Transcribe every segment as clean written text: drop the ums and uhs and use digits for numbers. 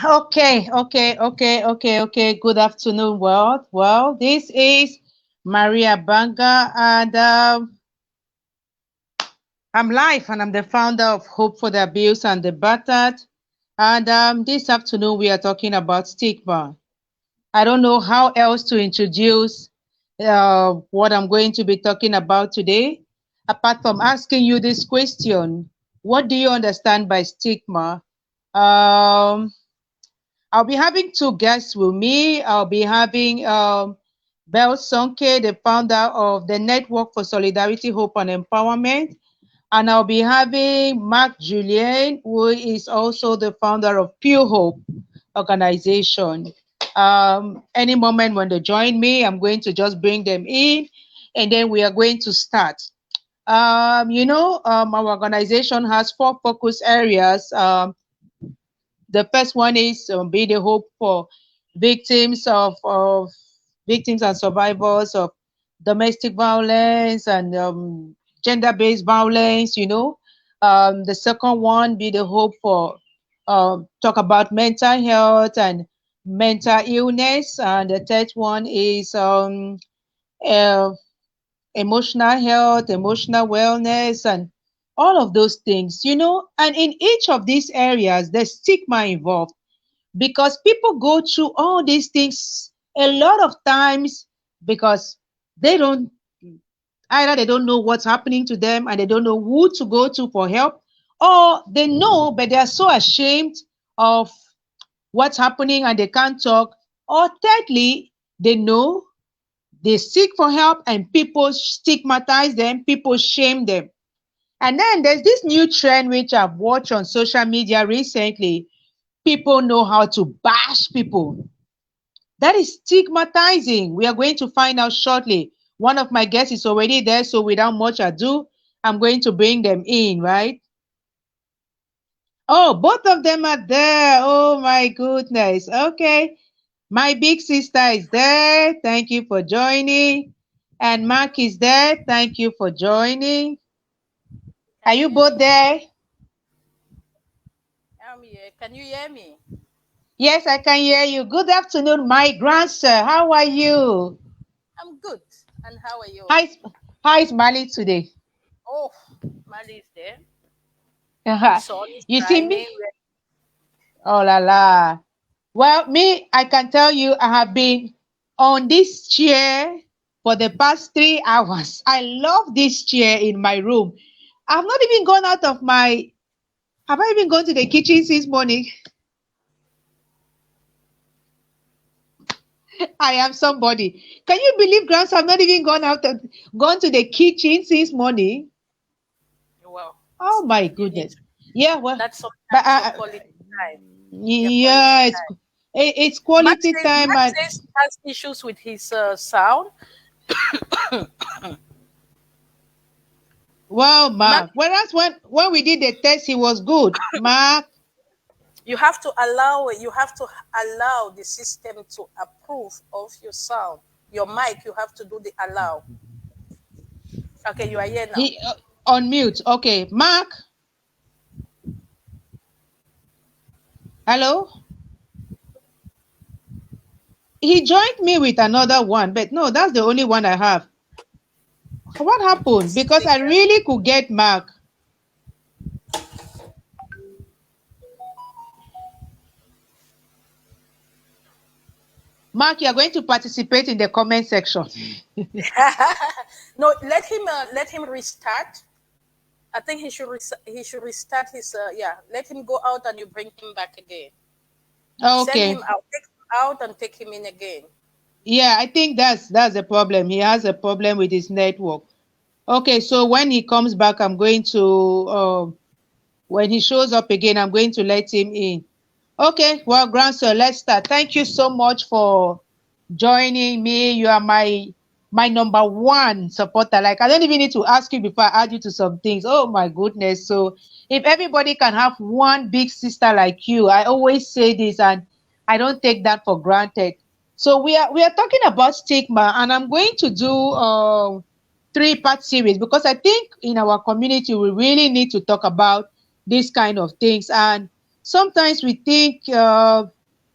Okay. Good afternoon, world. Well, this is Maria Banga, and I'm live, and I'm the founder of Hope for the Abused and the Battered. And this afternoon, we are talking about stigma. I don't know how else to introduce what I'm going to be talking about today, apart from asking you this question: what do you understand by stigma? Um, I'll be having two guests with me. I'll be having Belle Sonke, the founder of the Network for Solidarity, Hope and Empowerment. And I'll be having Mark Julien, who is also the founder of Pure Hope organization. Any moment when they join me, I'm going to just bring them in, and then we are going to start. Our organization has four focus areas. The first one is be the hope for victims of victims and survivors of domestic violence and gender-based violence. The second one be the hope for talk about mental health and mental illness, and the third one is uh, emotional health, emotional wellness, and all of those things. And in each of these areas, there's stigma involved because people go through all these things a lot of times because they don't either they don't know what's happening to them and they don't know who to go to for help, or they know but they are so ashamed of what's happening and they can't talk, or thirdly, they know, they seek for help and people stigmatize them, people shame them. And then there's this new trend which I've watched on social media recently. People know how to bash people. That is stigmatizing. We are going to find out shortly. One of my guests is already there, so without much ado, I'm going to bring them in, right? Oh, both of them are there. Oh my goodness. Okay. My big sister is there. Thank you for joining. And Mark is there. Thank you for joining. Are you both there? I'm here. Can you hear me? Yes, I can hear you. Good afternoon, my grandson. How are you? I'm good. And how are you? How is, how is Mali today? Oh, Mali is there. The sun is You see shining. me? Oh la la. Well, me, I can tell you, I have been on this chair for the past 3 hours. I love this chair in my room. I've not even gone out of my. Have I even gone to the kitchen since morning? I am somebody. Can you believe, Grants? I've not even gone to the kitchen since morning. Well, Oh my you need goodness. to. Yeah, well, That's but sometimes your quality time. Your quality yeah, time. it's quality time, Max and says he has issues with his sound. wow, Max, Mark. Whereas when we did the test, he was good. Mark, you have to allow the system to approve of your sound. Your mic, you have to do the allow. Okay, you are here now. he on mute. Okay, Mark. Hello. He joined me with another one, but no, that's the only one I have. What happened? It's Because I bigger. really could get Mark. Mark, you are going to participate in the comment section. No, let him restart. I think he should restart his yeah. Let him go out and you bring him back again. Send him Okay. out, take him out and take him in again. Yeah, I think that's the problem. He has a problem with his network. Okay, so when he comes back, I'm going to when he shows up again, I'm going to let him in. Okay, well, grandson, let's start. Thank you so much for joining me. You are my number one supporter. Like, I don't even need to ask you before I add you to some things. Oh my goodness. So if everybody can have one big sister like you, I always say this and I don't take that for granted. So we are talking about stigma, and I'm going to do 3-part series because I think in our community we really need to talk about these kind of things. And sometimes we think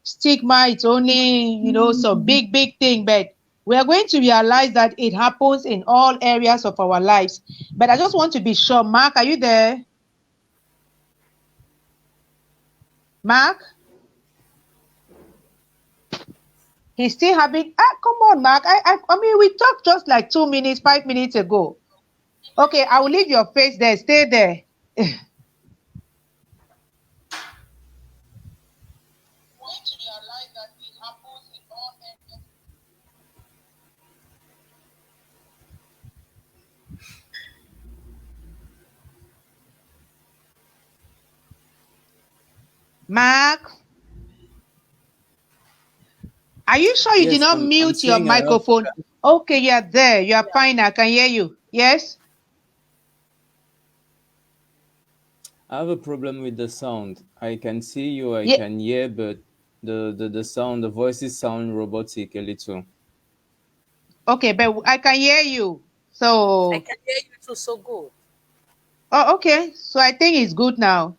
stigma is only, some big thing, but we are going to realize that it happens in all areas of our lives. But I just want to be sure. Mark, are you there? Mark? He's still having, come on, Mark. I mean, we talked just like 2 minutes, 5 minutes ago. Okay, I will leave your face there. Stay there. Mark, are you sure you did Yes, not I'm mute your saying I have microphone? Okay, you are there. You are fine. I can hear you. Yes? a problem with the sound. I can see you, I Yeah. can hear, but the sound, the voices sound robotic a little. Okay, but I can hear you. I So, can hear you too so good. oh, okay. So I think it's good now.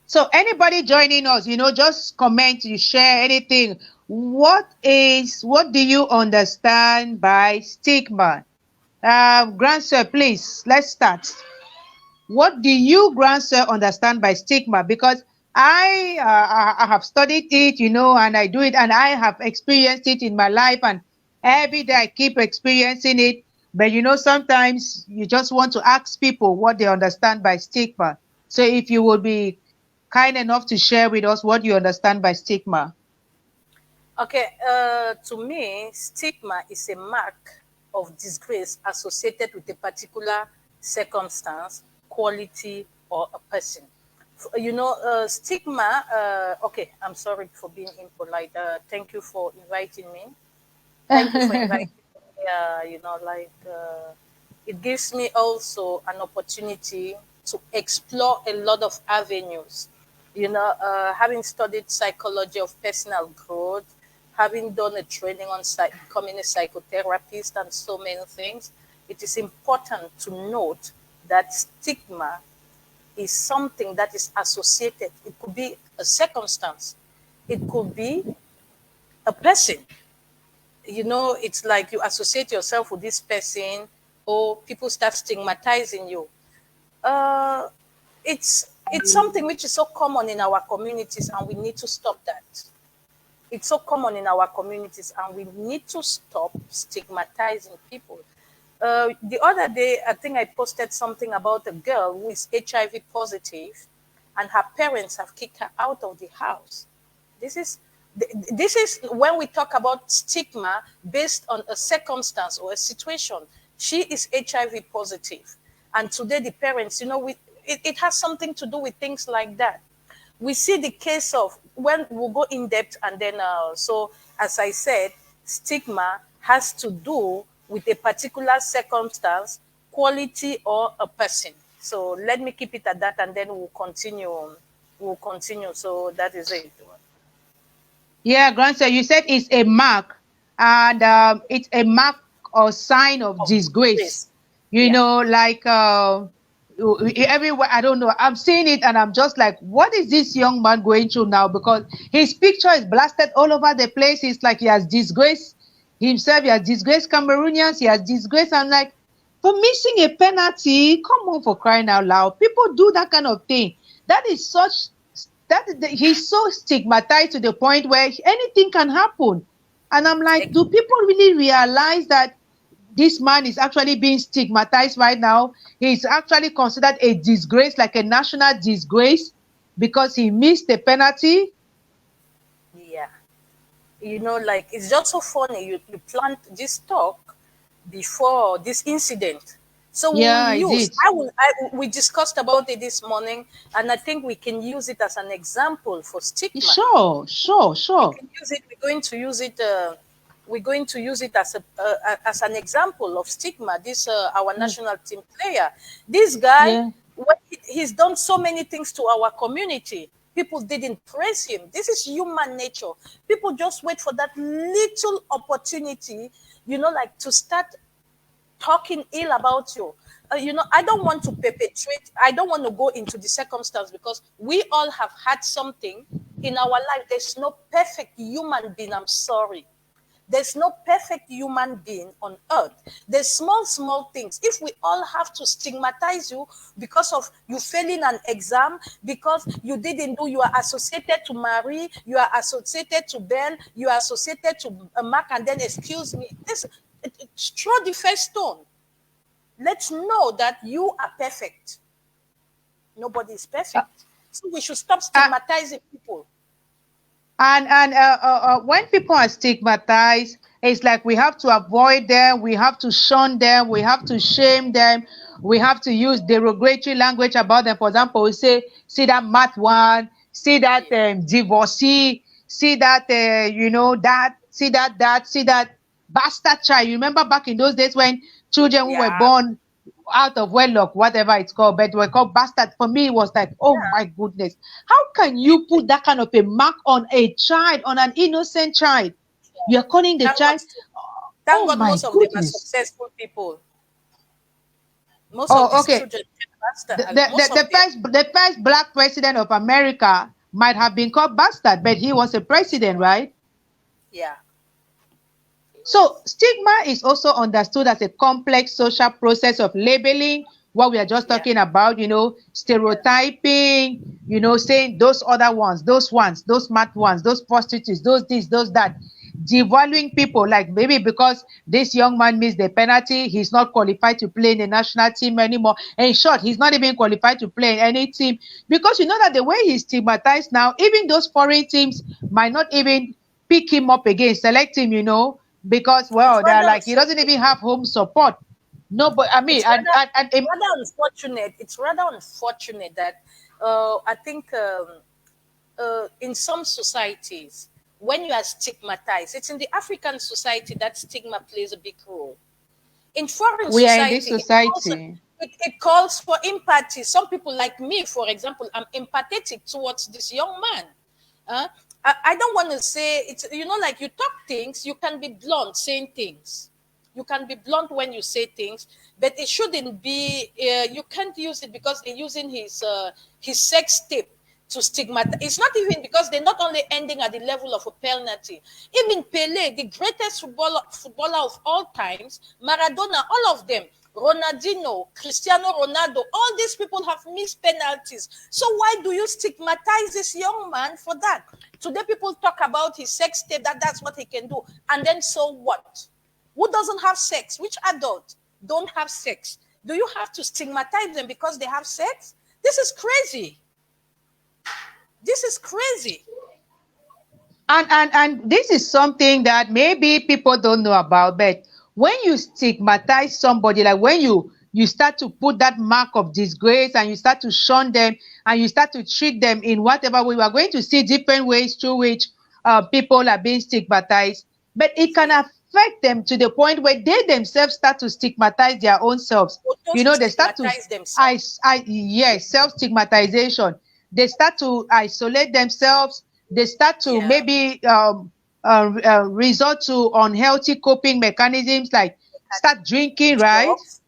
So anybody joining us, just comment, you share anything. What do you understand by stigma? Grandson, please, let's start. What do you, grandson, understand by stigma? Because I have studied it, and I do it, and I have experienced it in my life, and every day I keep experiencing it. But sometimes you just want to ask people what they understand by stigma. So if you would be kind enough to share with us what you understand by stigma. Okay, to me, stigma is a mark of disgrace associated with a particular circumstance, quality, or a person. Stigma, okay, I'm sorry for being impolite. Thank you for inviting me. Thank you for inviting me. It gives me also an opportunity to explore a lot of avenues. Having studied psychology of personal growth, having done a training on becoming a psychotherapist, and so many things, it is important to note that stigma is something that is associated. It could be a circumstance, it could be a person. It's like you associate yourself with this person, or people start stigmatizing you. uh it's something which is so common in our communities, and we need to stop that. It's so common in our communities, and we need to stop stigmatizing people. The other day, I think I posted something about a girl who is HIV positive, and her parents have kicked her out of the house. This is this is when we talk about stigma based on a circumstance or a situation. She is HIV positive, and today the parents, it has something to do with things like that. We see the case of, when we'll go in depth, and then so as I said, stigma has to do with a particular circumstance, quality, or a person. So let me keep it at that, and then we'll continue. So that is it. Yeah, grandson, you said it's a mark, and it's a mark or sign of Of disgrace. grace. Yeah. Like everywhere. I don't know. I'm seeing it, and I'm just like, what is this young man going through now? Because his picture is blasted all over the place. It's like he has disgraced himself. He has disgraced Cameroonians. He has disgraced. I'm like, for missing a penalty. Come on, for crying out loud. People do that kind of thing. That is such he's so stigmatized to the point where anything can happen. And I'm like, do people really realize that this man is actually being stigmatized right now? He's actually considered a disgrace, like a national disgrace, because he missed the penalty. Yeah. Like, it's just so funny. You planned this talk before this incident. So we will Yeah, I use, did. we discussed about it this morning, and I think we can use it as an example for stigma. Sure, sure, We sure. can use it. We're going to use it as an example of stigma. This our Yeah, national team player. This guy, yeah. he's done so many things to our community. People didn't praise him. This is human nature. People just wait for that little opportunity, like to start talking ill about you. I don't want to perpetrate, I don't want to go into the circumstance, because we all have had something in our life. There's no perfect human being, I'm sorry. There's no perfect human being on earth. There's small things. If we all have to stigmatize you because of you failing an exam, because you didn't do, you are associated to Marie, you are associated to Bell, you are associated to Mark, and then excuse me, throw the first stone. Let's know that you are perfect. Nobody is perfect. So we should stop stigmatizing people. And when people are stigmatized, it's like we have to avoid them, we have to shun them, we have to shame them, we have to use derogatory language about them. For example, we say, see that math one, see that divorcee, see that that, see that bastard child. You remember back in those days when children who were Yeah. born out of wedlock, whatever it's called, but were called bastard. For me, it was like, oh my goodness, how can you put that kind of a mark on a child, on an innocent child? You're calling the Thank God, child, thank oh God my most of them are goodness. successful people. Most of Oh, these okay. children, most of The them, first black president of America might have been called bastard, but he was a president, right? yeah. So stigma is also understood as a complex social process of labeling, what we are just Yeah. talking about, stereotyping, saying those other ones, those smart ones, those prostitutes, those this, those that, devaluing people, like maybe because this young man missed the penalty, he's not qualified to play in the national team anymore. In short, he's not even qualified to play in any team, because you know that the way he's stigmatized now, even those foreign teams might not even pick him up again, select him, because It's they're rather like he doesn't even have home support. No, but I mean, it's rather and rather unfortunate. It's rather unfortunate that I think in some societies, when you are stigmatized, it's in the African society that stigma plays a big role. In foreign we are in this society, society. it calls for empathy. Some people like me, for example, I'm empathetic towards this young man. I don't want to say it's, like you talk things, you can be blunt saying things. You can be blunt when you say things, but it shouldn't be. You can't use it because they're using his sex tape to stigmatize. It's not even because they're not only ending at the level of a penalty. Even Pele, the greatest footballer of all times, Maradona, all of them, Ronaldinho, Cristiano Ronaldo, all these people have missed penalties. So why do you stigmatize this young man for that? Today people talk about his sex tape, that's what he can do. And then so what? Who doesn't have sex? Which adult don't have sex? Do you have to stigmatize them because they have sex? This is crazy. This is crazy. And this is something that maybe people don't know about, but when you stigmatize somebody, like when you start to put that mark of disgrace and you start to shun them and you start to treat them in whatever way, we are going to see different ways through which people are being stigmatized, but it can affect them to the point where they themselves start to stigmatize their own selves. They start to Stigmatize themselves. yes, self-stigmatization. They start to isolate themselves. They start to Yeah. maybe resort to unhealthy coping mechanisms, like start drinking, right? Drugs.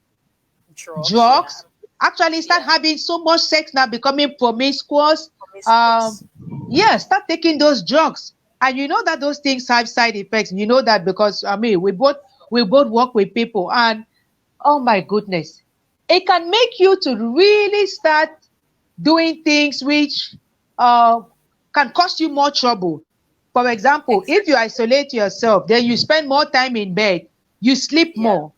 Drugs, yeah. Drugs. Actually start Yeah. having so much sex now, becoming promiscuous. Promiscuous. Yeah, start taking those drugs. And you know that those things have side effects. You know that because I mean we both work with people, and oh my goodness, it can make you to really start doing things which uh, can cause you more trouble. For example, if you Exactly. isolate yourself, then you spend more time in bed, you sleep Yeah. more.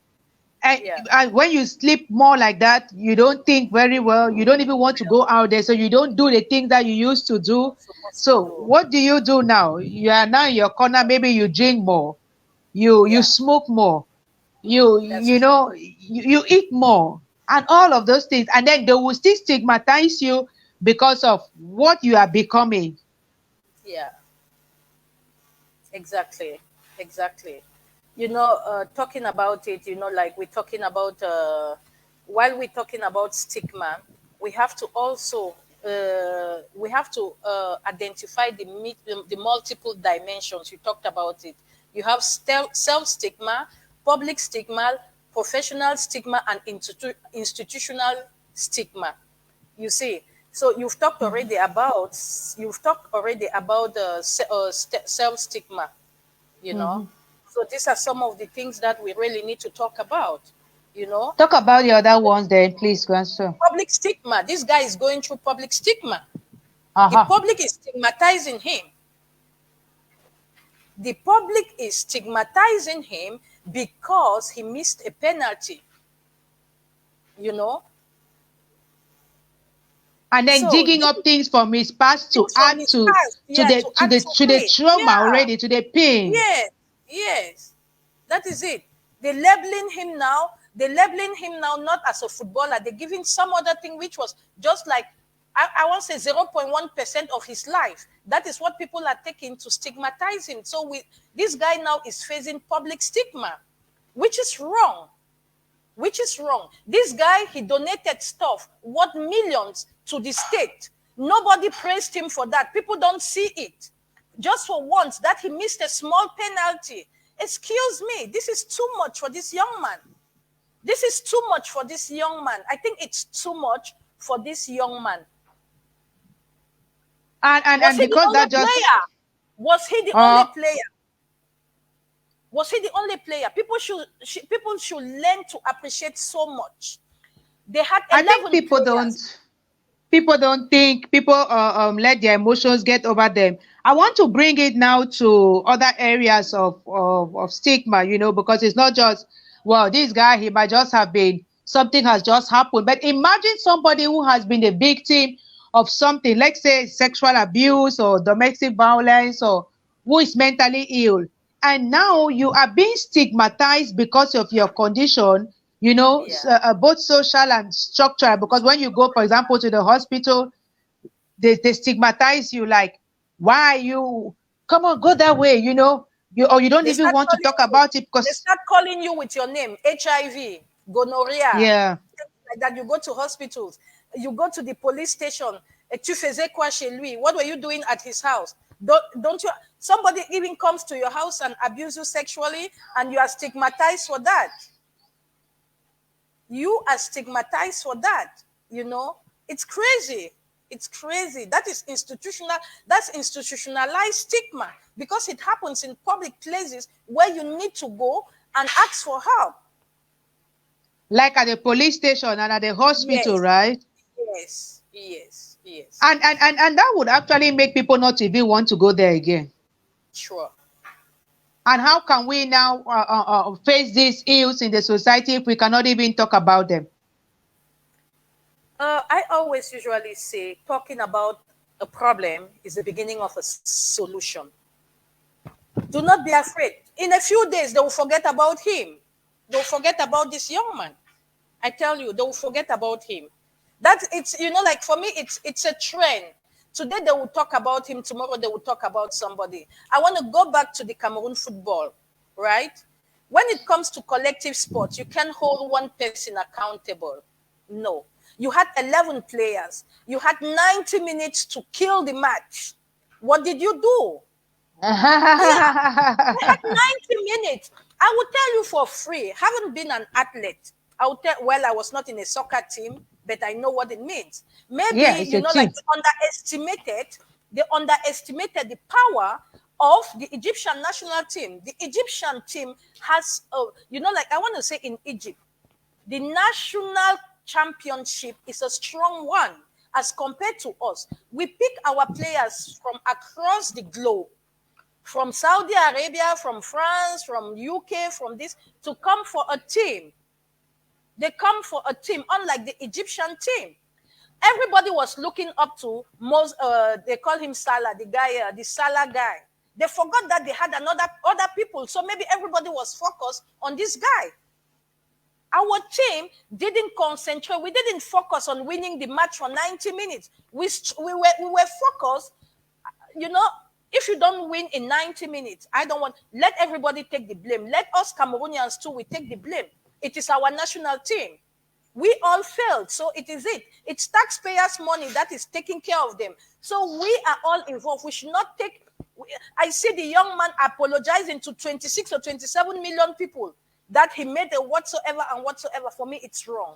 And, Yeah. and when you sleep more like that, you don't think very well. You don't even want to go out there. So you don't do the things that you used to do. Supposed to So do. what do you do now? You are now in your corner. Maybe you drink more. You Yeah. smoke more. you That's you true. know you eat more, and all of those things, and then they will still stigmatize you because of what you are becoming. Yeah. Exactly. Exactly. Talking about it, like we're talking about, while we're talking about stigma, we have to also identify the multiple dimensions. You talked about it. You have self stigma, public stigma, professional stigma and institutional stigma. You see, so you've talked already about the self stigma. You know, Mhm. so these are some of the things that we really need to talk about. You know, Talk about the other ones then, please, Grandson. public stigma. This guy is going through public stigma. The Uh-huh. public is stigmatizing him. The public is stigmatizing him because he missed a penalty. You know, And then so digging up things from his past to things from add his past, to yeah, the to to add the to to the it. trauma Yeah, already, to the pain. yes, yes. That is it. They're labeling him now. They're labeling him now not as a footballer. They're giving some other thing which was just like, I want to say 0.1% of his life. That is what people are taking to stigmatize him. So this guy now is facing public stigma, which is wrong. Which is wrong. This guy, he donated stuff worth millions to the state. Nobody praised him for that. People don't see it. Just for once that he missed a small penalty. Excuse me, this is too much for this young man. This is too much for this young man. I think it's too much for this young man. Was And he the because only that just player? Was he the only uh player? Was he the only player? People should learn to appreciate so much. They had I think 11 players. people don't think people let their emotions get over them. I want to bring it now to other areas of stigma, because it's not just, well, this guy, he might just have been, something has just happened. But imagine somebody who has been a victim of something, let's say sexual abuse or domestic violence, or who is mentally ill. And now you are being stigmatized because of your condition, Yeah. both social and structural. Because when you go, for example, to the hospital, they stigmatize you, like, why you come on, go that way, or you don't They even start want to calling talk you. about it They because, start calling you with your name, HIV, gonorrhea, yeah. things like that. You go to hospitals. You go to the police station. Tu faisais quoi chez lui? What were you doing at his house? Don't you? Somebody even comes to your house and abuse you sexually, and you are stigmatized for that. You are stigmatized for that. It's crazy. It's crazy. That's institutionalized stigma, because it happens in public places where you need to go and ask for help. Like at the police station and at the hospital, Yes, right? yes, yes, yes. And that would actually make people not even want to go there again. Sure. And how can we now face these ills in the society if we cannot even talk about them? I always usually say talking about a problem is the beginning of a solution. Do not be afraid. In a few days, they will forget about him. They'll forget about this young man. I tell you, they will forget about him. That it's like for me, it's a trend. Today they will talk about him. Tomorrow they will talk about somebody. I want to go back to the Cameroon football, right? When it comes to collective sports, you can't hold one person accountable. No. You had 11 players. You had 90 minutes to kill the match. What did you do? Yeah, they had 90 minutes. I will tell you for free. Haven't been an athlete. I will tell, well, I was not in a soccer team, but I know what it means. Yeah, Maybe, it's a like team. they underestimated the power of the Egyptian national team. The Egyptian team has, like I want to say in Egypt, the national championship is a strong one as compared to us. We pick our players from across the globe, from Saudi Arabia, from France, from UK, from this, to come for a team. They come for a team, unlike the Egyptian team. Everybody was looking up to most. They call him Salah, the guy, the Salah guy. They forgot that they had other people, so maybe everybody was focused on this guy. Our team didn't concentrate. We didn't focus on winning the match for 90 minutes. We were focused. You know, if you don't win in 90 minutes, let everybody take the blame. Let us Cameroonians too, we take the blame. It is our national team. We all failed, so it is it. It's taxpayers' money that is taking care of them. So we are all involved. We should not take. I see the young man apologizing to 26 or 27 million people. that he made a whatsoever and whatsoever, for me, it's wrong.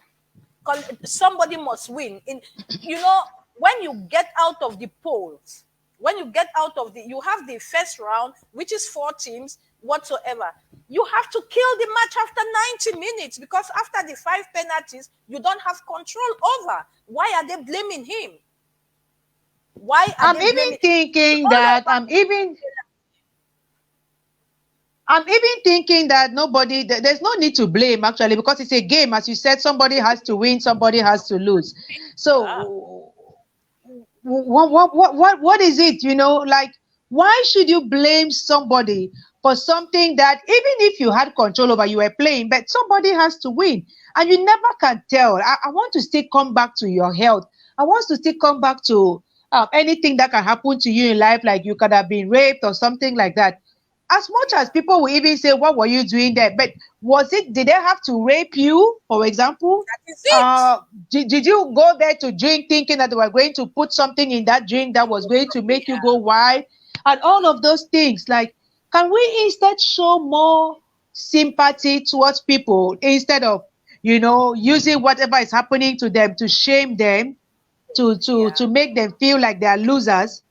Somebody must win. When you get out of the polls, when you get out of you have the first round, which is 4 teams, whatsoever. You have to kill the match after 90 minutes, because after the 5 penalties, you don't have control over. Why are they blaming him? Why are I'm they even blaming thinking that I'm even thinking that there's no need to blame, actually, because it's a game. As you said, somebody has to win, somebody has to lose. Ah, So what is it? Like, why should you blame somebody for something that, even if you had control over, you were playing, but somebody has to win, and you never can tell. I want to still come back to your health. I want to still come back to anything that can happen to you in life, like you could have been raped or something like that. As much as people will even say, what were you doing there? But did they have to rape you, for example? that is it. Did you go there to drink thinking that they were going to put something in that drink that was going to make you Yeah, go wild? And all of those things. Like, can we instead show more sympathy towards people, instead of, using whatever is happening to them to shame them, yeah, to make them feel like they are losers?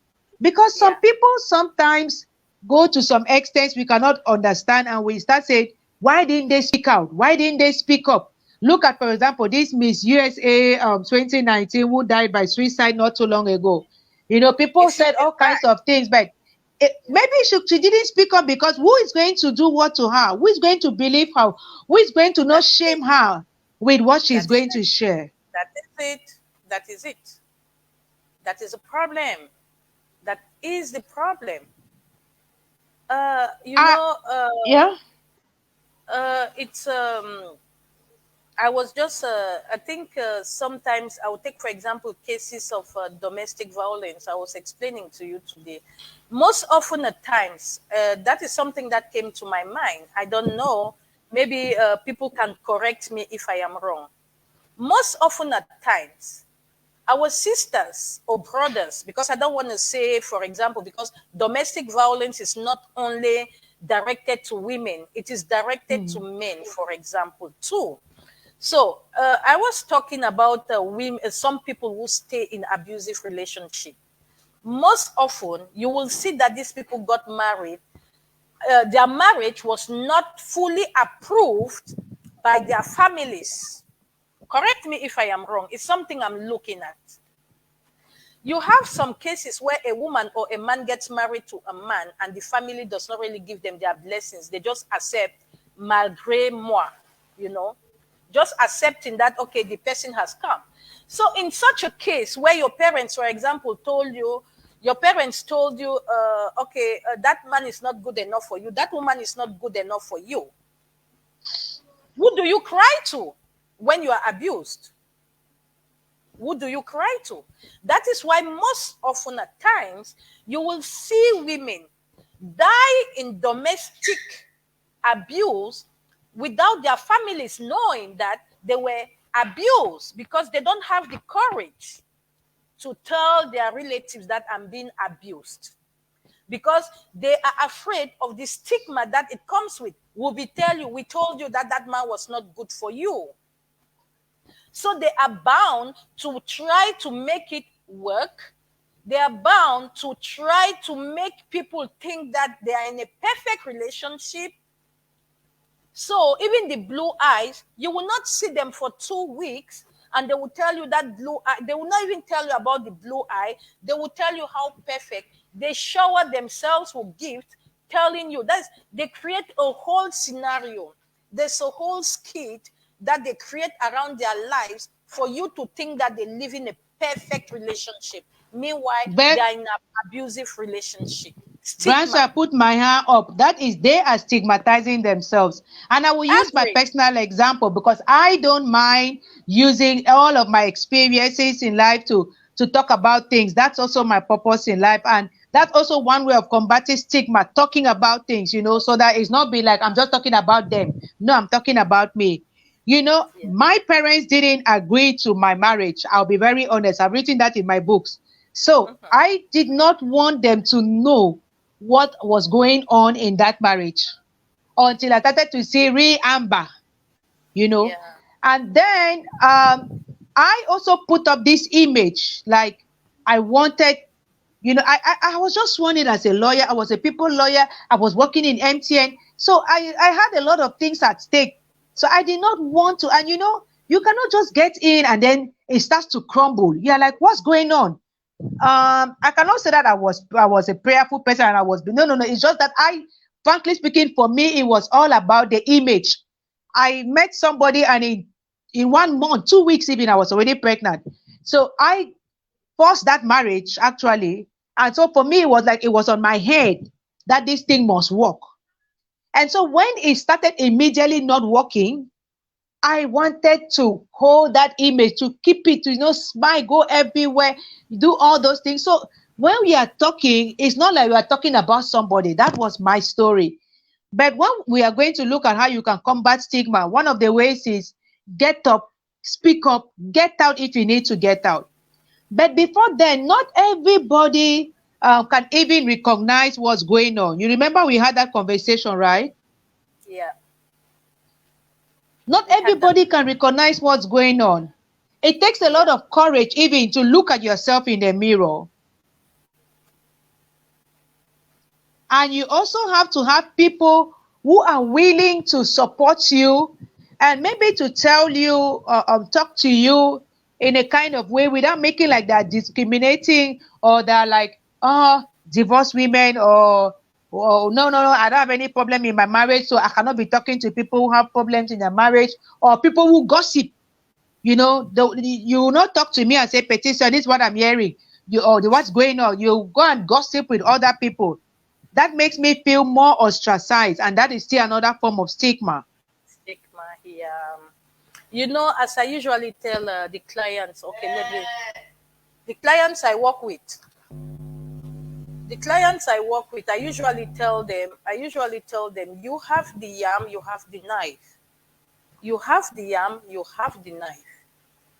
Because some yeah, people sometimes go to some extent we cannot understand, and we start saying, why didn't they speak out? Why didn't they speak up? Look at, for example, this Miss USA 2019 who died by suicide not too long ago. a People few said years all kinds back. of things, but maybe she didn't speak up because who is going to do what to her? Who is going to believe her? Who is going to not That is it. shame her with what she's That is going it. to share? That is it. That is it. That is a problem. That is the problem. Uh, you Uh, know, uh, yeah. it's I was just, I think sometimes I would take, for example, cases of domestic violence. I was explaining to you today. Most often at times, that is something that came to my mind. I don't know. Maybe people can correct me if I am wrong. Most often at times, our sisters or brothers, because I don't want to say, for example, because domestic violence is not only directed to women, it is directed to Mm. men, for example, too. So I was talking about women, some people who stay in abusive relationship. Most often, you will see that these people got married. Their marriage was not fully approved by their families. Correct me if I am wrong. It's something I'm looking at. You have some cases where a woman or a man gets married to a man and the family does not really give them their blessings. They just accept malgré moi, you know, just accepting that, okay, the person has come. So in such a case where your parents, for example, your parents told you, okay, that man is not good enough for you, that woman is not good enough for you. Who do you cry to when you are abused? Who do you cry to? That is why most often at times you will see women die in domestic abuse without their families knowing that they were abused, because they don't have the courage to tell their relatives that I'm being abused, because they are afraid of the stigma that it comes with. We told you that that man was not good for you. So they are bound to try to make it work. They are bound to try to make people think that they are in a perfect relationship. So even the blue eyes, you will not see them for 2 weeks and they will tell you that blue eye. They will not even tell you about the blue eye. They will tell you how perfect. They shower themselves with gifts, telling you that they create a whole scenario. There's a whole skit that they create around their lives for you to think that they live in a perfect relationship. Meanwhile, they But are in an abusive relationship. Grandson, I Stigma. put my hand up. That is, they are stigmatizing themselves. And I will use my Agree. personal example because I don't mind using all of my experiences in life to talk about things. That's also my purpose in life. And that's also one way of combating stigma, talking about things, so that it's not be like I'm just talking about them. No, I'm talking about me. Yeah. My parents didn't agree to my marriage. I'll be very honest. I've written that in my books. So Mhm. I did not want them to know what was going on in that marriage. until I started to see real Amber, you know. Yeah. And then I also put up this image, like I wanted, you know, I was just wanted as a lawyer. I was a people lawyer. I was working in MTN. So I had a lot of things at stake. So I did not want to, and you know, you cannot just get in and then it starts to crumble. You're like, what's going on? I cannot say that I was a prayerful person and I was no. It's just that frankly speaking, for me, it was all about the image. I met somebody and in 1 month, 2 weeks even, I was already pregnant. So I forced that marriage actually. And so for me, it was like it was on my head that this thing must work. And so when it started immediately not working, I wanted to hold that image, to keep it, to, you know, smile, go everywhere, do all those things. So when we are talking, it's not like we are talking about somebody. That was my story. But when we are going to look at how you can combat stigma, one of the ways is get up, speak up, get out if you need to get out. But before then, not everybody can even recognize what's going on. You remember we had that conversation, right? Yeah. Not We had that. everybody can recognize what's going on. It takes a lot Yeah. of courage even to look at yourself in the mirror. And you also have to have people who are willing to support you and maybe to tell you, talk to you in a kind of way without making like that discriminating, or that like, oh, divorced women, or no, I don't have any problem in my marriage, so I cannot be talking to people who have problems in their marriage, or people who gossip. You know, you will not talk to me and say, Petition, this is what I'm hearing. What's going on? You go and gossip with other people. That makes me feel more ostracized, and that is still another form of stigma. Stigma here. You know, as I usually tell the clients, okay, the clients I work with, I usually tell them, you have the yam, you have the knife. You have the yam, you have the knife.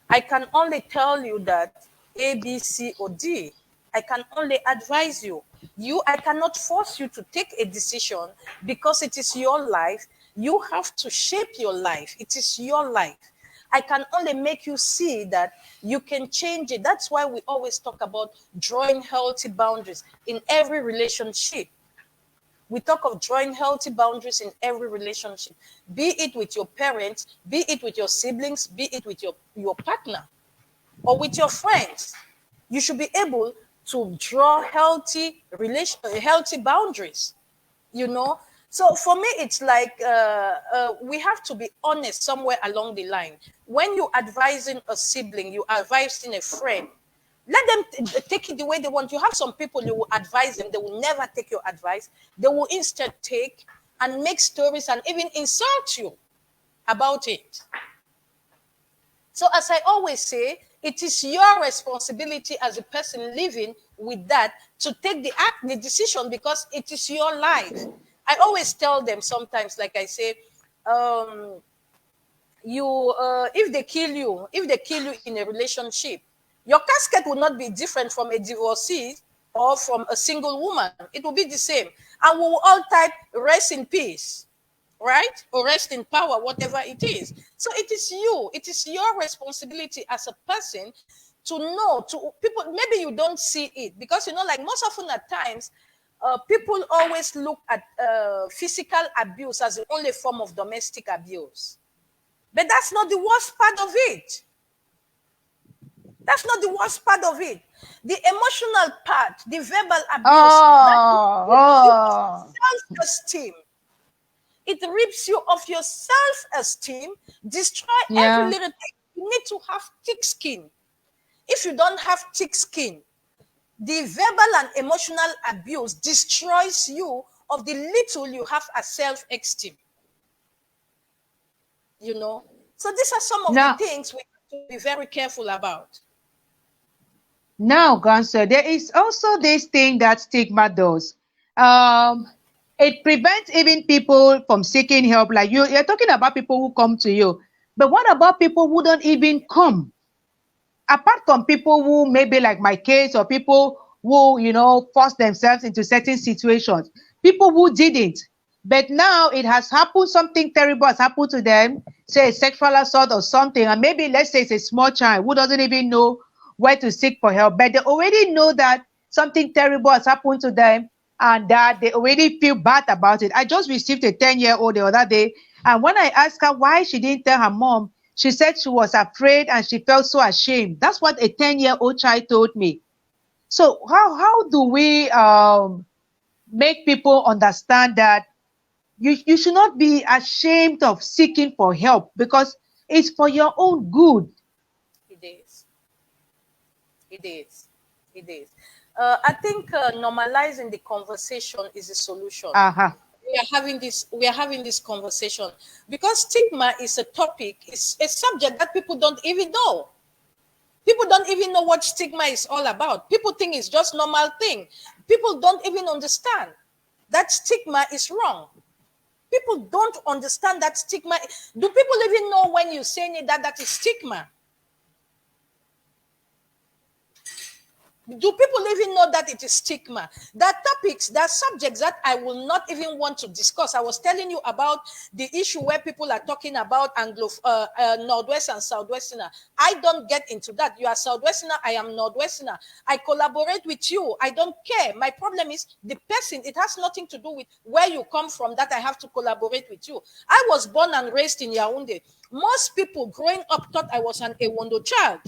I can only tell you that A, B, C, or D. I can only advise you. I cannot force you to take a decision because it is your life. You have to shape your life. It is your life. I can only make you see that you can change it. That's why we always talk about drawing healthy boundaries in every relationship. We talk of drawing healthy boundaries in every relationship, be it with your parents, be it with your siblings, be it with your partner or with your friends. You should be able to draw healthy boundaries, you know. So for me, it's like we have to be honest somewhere along the line. When you're advising a sibling, you're advising a friend, let them take it the way they want. You have some people, you will advise them, they will never take your advice. They will instead take and make stories and even insult you about it. So as I always say, it is your responsibility as a person living with that to take the decision, because it is your life. I always tell them sometimes, like I say, if they kill you in a relationship, your casket will not be different from a divorcee or from a single woman. It will be the same. And we will all type rest in peace, right? Or rest in power, whatever it is. So it is your responsibility as a person to know, to people, maybe you don't see it because, you know, like most often at times, people always look at physical abuse as the only form of domestic abuse. But that's not the worst part of it. That's not the worst part of it. The emotional part, the verbal abuse, that self-esteem. It rips you of your self-esteem, destroy every Yeah. little thing. You need to have thick skin. If you don't have thick skin, the verbal and emotional abuse destroys you of the little you have as self-esteem. You know? So these are some of the Now, things we have to be very careful about. now, Ganser, there is also this thing that stigma does. Um, it prevents even people from seeking help. Like you're talking about people who come to you, but what about people who don't even come? Apart from people who maybe like my case, or people who, you know, force themselves into certain situations, people who didn't, But now it has happened, something terrible has happened to them, say a sexual assault or something, and maybe let's say it's a small child who doesn't even know where to seek for help, but they already know that something terrible has happened to them and that they already feel bad about it. I just received a 10-year-old the other day, and when I asked her why she didn't tell her mom, she said she was afraid and she felt so ashamed. That's what a 10-year-old child told me. So how do we make people understand that you should not be ashamed of seeking for help because it's for your own good? It is. It is. It is. I think normalizing the conversation is a solution. Uh-huh. We are having this conversation because stigma is a topic, it's a subject that people don't even know. People don't even know what stigma is all about. People think it's just normal thing. People don't even understand that stigma is wrong. People don't understand that stigma. Do people even know when you say that is stigma? Do people even know that it is stigma? There are topics, there are subjects that I will not even want to discuss. I was telling you about the issue where people are talking about Northwest and Southwesterner. I don't get into that. You are Southwesterner, I am Northwesterner. I collaborate with you. I don't care. My problem is the person. It has nothing to do with where you come from that I have to collaborate with you. I was born and raised in Yaoundé. Most people growing up thought I was an Ewondo child.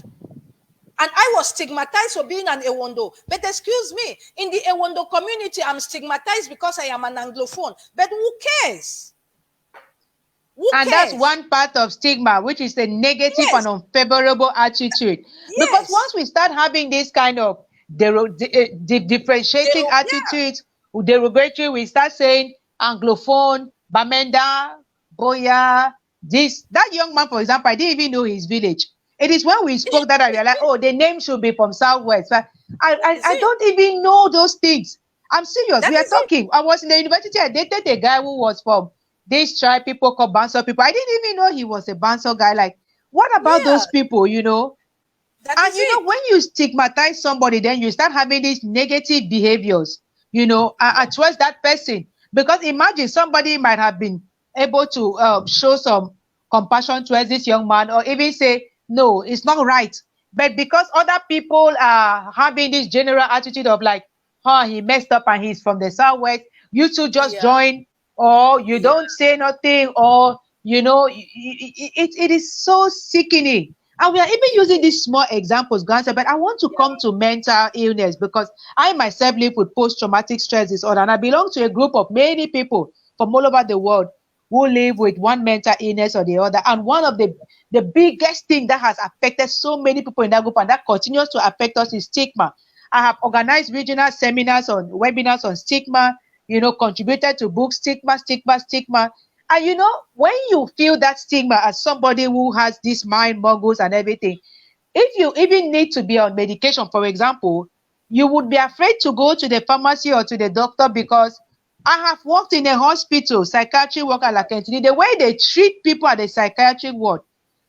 And I was stigmatized for being an Ewondo. But excuse me, in the Ewondo community, I'm stigmatized because I am an Anglophone. But who cares? Who and cares? that's one part of stigma, which is the negative Yes. and unfavorable attitude. Because Yes. once we start having this kind of differentiating Yeah. attitudes, derogatory, we start saying Anglophone, Bamenda, Boya, this. That young man, for example, I didn't even know his village. It is when we spoke that I realized, oh, the name should be from Southwest. But I don't even know those things. I'm serious. That We are is it. talking. I was in the university. I dated a guy who was from this tribe people called Banso people. I didn't even know he was a Banso guy. Like, what about Yeah. those people, That And is it. when you stigmatize somebody, then you start having these negative behaviors, towards that person. Because imagine somebody might have been able to show some compassion towards this young man, or even say, no, it's not right. But because other people are having this general attitude of like, oh, he messed up and he's from the Southwest, you two just Yeah. join, or you Yeah. don't say nothing, or, it is so sickening. And we are even using these small examples, granted, but I want to come to mental illness because I myself live with post-traumatic stress disorder, and I belong to a group of many people from all over the world who live with one mental illness or the other. And one of the biggest thing that has affected so many people in that group and that continues to affect us is stigma. I have organized regional seminars on webinars on stigma, contributed to books, stigma, stigma, stigma. And when you feel that stigma as somebody who has this mind boggles and everything, if you even need to be on medication, for example, you would be afraid to go to the pharmacy or to the doctor because I have worked in a hospital, psychiatric worker like Anthony. The way they treat people at the psychiatric ward,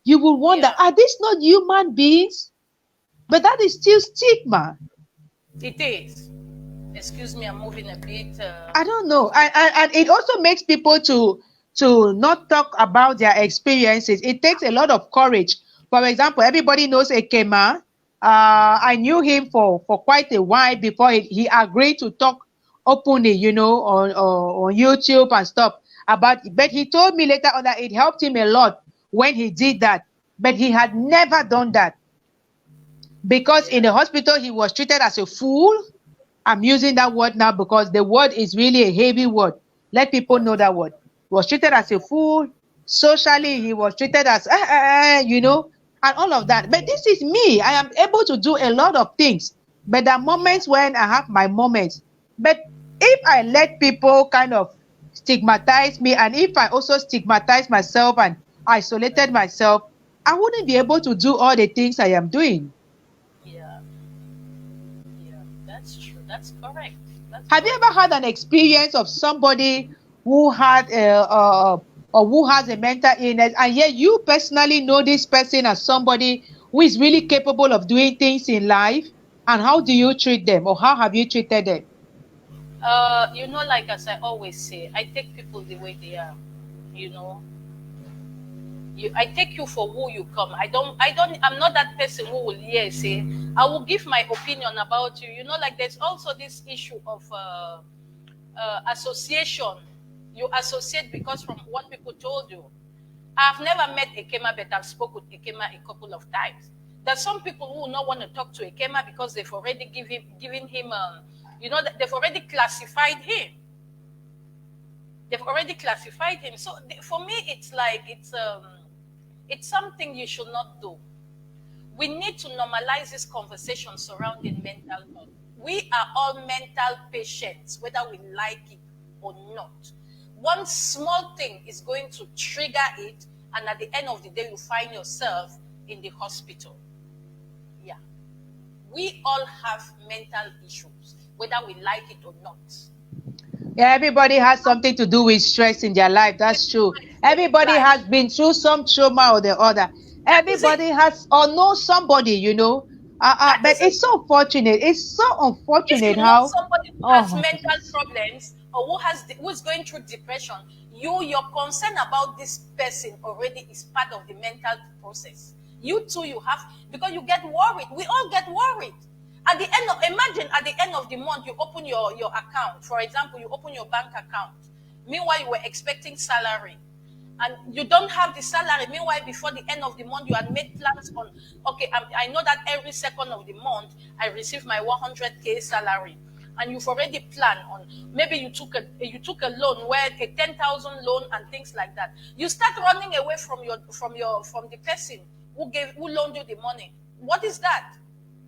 you will wonder, Yeah. are these not human beings? But that is still stigma. It is. Excuse me, I'm moving a bit. I don't know. And it also makes people to not talk about their experiences. It takes a lot of courage. For example, everybody knows Ekema. I knew him for quite a while before he agreed to talk openly, on YouTube and stuff about it. But he told me later on that it helped him a lot when he did that. But he had never done that because in the hospital he was treated as a fool. I'm using that word now because the word is really a heavy word. Let people know that word. He was treated as a fool. Socially, he was treated as, and all of that. But this is me. I am able to do a lot of things. But there are moments when I have my moments. But if I let people kind of stigmatize me, and if I also stigmatize myself and isolated myself, I wouldn't be able to do all the things I am doing. Yeah. Yeah. That's true. That's correct. That's Have you correct. ever had an experience of somebody who had or who has a mental illness, and yet you personally know this person as somebody who is really capable of doing things in life? And how do you treat them, or how have you treated them? Like as I always say, I take people the way they are. You know, I take you for who you come. I'm not that person who will say, I will give my opinion about you. Like there's also this issue of association. You associate because from what people told you. I've never met Ekema, but I've spoken with Ekema a couple of times. There's some people who will not want to talk to Ekema because they've already given him, they've already classified him. They've already classified him. So for me, it's like it's something you should not do. We need to normalize this conversation surrounding mental health. We are all mental patients, whether we like it or not. One small thing is going to trigger it, and at the end of the day, you find yourself in the hospital. Yeah. We all have mental issues, whether we like it or not. Yeah, everybody has something to do with stress in their life. That's true. Everybody Right. has been through some trauma or the other. That is it. Everybody has or knows somebody, That but is it. it's so unfortunate. It's so If you unfortunate know how, somebody who oh has my mental goodness. problems or who's going through depression, your concern about this person already is part of the mental process. You too, you have, because you get worried. We all get worried. Imagine at the end of the month, you open your account. For example, you open your bank account. Meanwhile, you were expecting salary and you don't have the salary. Meanwhile, before the end of the month, you had made plans on, okay, I know that every second of the month, I receive my 100K salary. And you've already planned on, maybe you took a loan, where a 10,000 loan and things like that. You start running away from the person who loaned you the money. What is that?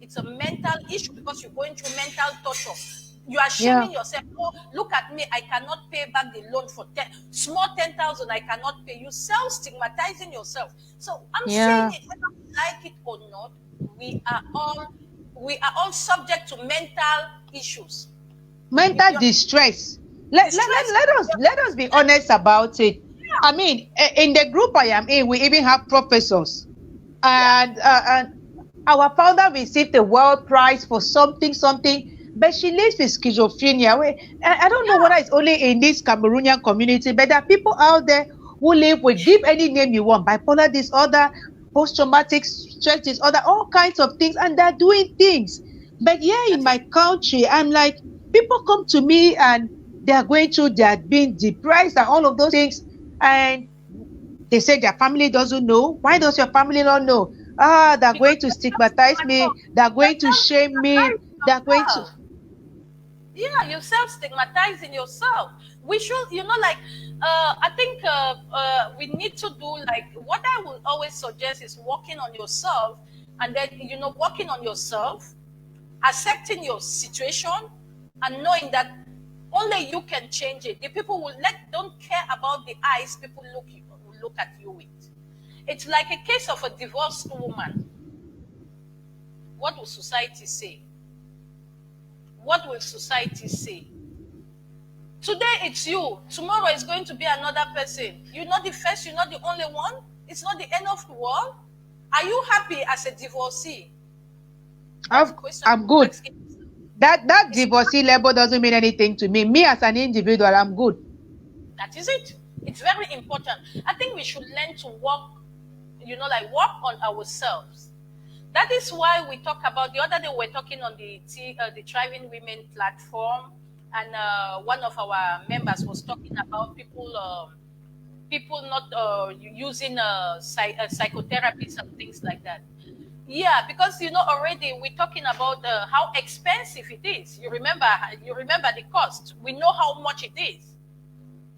It's a mental issue because you're going through mental torture. You are Yeah, shaming yourself. Oh, look at me. I cannot pay back the loan for small 10,000. I cannot pay. You self-stigmatizing yourself. So I'm saying yeah. it, whether we like it or not, we are all we are all subject to mental issues. You, Mental you're distress. distressed. Let us be honest about it. Yeah, I mean, in the group I am in, we even have professors, yeah, and our founder received a world prize for something, but she lives with schizophrenia. I don't know whether yeah. it's only in this Cameroonian community, but there are people out there who live with, give any name you want, bipolar disorder, post-traumatic stress disorder, all kinds of things, and they're doing things. But here in That is my country, I'm like, people come to me and they are going through, they are being depressed and all of those things, and they say their family doesn't know. Why does your family not know? They're because going to stigmatize me. They're going to you're shame me. self-stigmatizing They're going to. yourself. Yeah, you're self-stigmatizing yourself. We should, like, I think we need to do, like, what I will always suggest is working on yourself, and then, working on yourself, accepting your situation, and knowing that only you can change it. The people don't care about the eyes people look at you with. It's like a case of a divorced woman. What will society say? What will society say? Today it's you. Tomorrow it's going to be another person. You're not the first. You're not the only one. It's not the end of the world. Are you happy as a divorcee? That's the question I'm you're good. asking yourself. That It's divorcee label doesn't mean anything to me. Me as an individual, I'm good. That is it. It's very important. I think we should learn to work, like work on ourselves. That is why we talk about, the other day we were talking on the Thriving Women platform, and one of our members was talking about people not using psychotherapies and things like that. Yeah, because already we're talking about how expensive it is. You remember the cost. We know how much it is.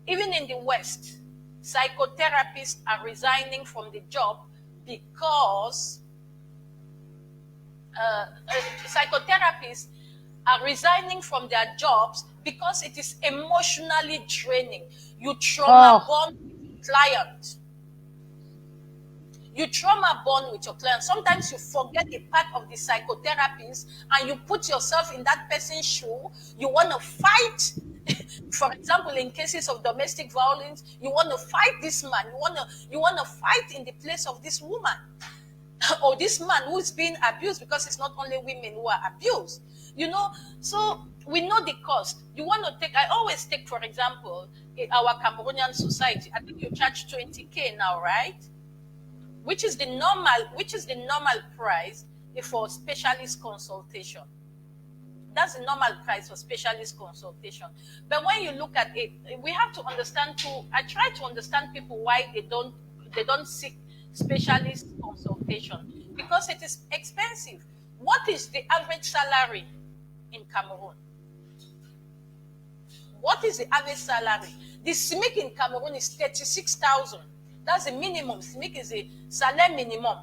Even in the West, psychotherapists are resigning from the job because psychotherapists are resigning from their jobs because it is emotionally draining. You trauma Oh, bond with your client. You trauma bond with your client. Sometimes you forget a part of the psychotherapist and you put yourself in that person's shoe. You want to fight. For example, in cases of domestic violence, you want to fight this man. You want to fight in the place of this woman or this man who is being abused, because it's not only women who are abused. So We know the cost. You want to take, I always take, for example, our Cameroonian society. I think you charge 20K now, right? Which is the normal price for specialist consultation. That's the normal price for specialist consultation. But when you look at it, we have to understand too. I try to understand people why they don't seek specialist consultation, because it is expensive. What is the average salary in Cameroon? What is the average salary? The SMIC in Cameroon is 36,000. That's the minimum. SMIC is a salaire minimum.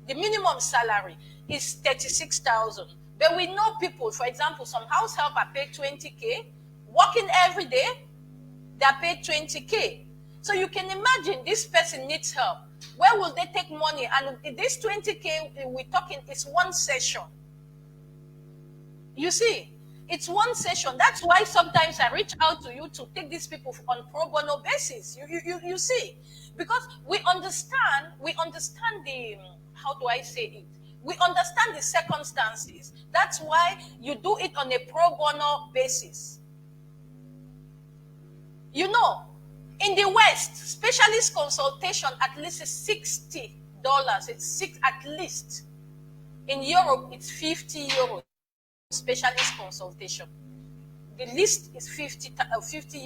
The minimum salary is 36,000. But we know people, for example, some house help are paid 20K, working every day, they are paid 20K. So you can imagine this person needs help. Where will they take money? And this 20K we're talking is one session. You see, it's one session. That's why sometimes I reach out to you to take these people on pro bono basis. You see, because we understand the, how do I say it? We understand the circumstances. That's why you do it on a pro bono basis. You know, in the West, specialist consultation at least is $60. It's six at least. In Europe, it's €50. Specialist consultation. The list is 50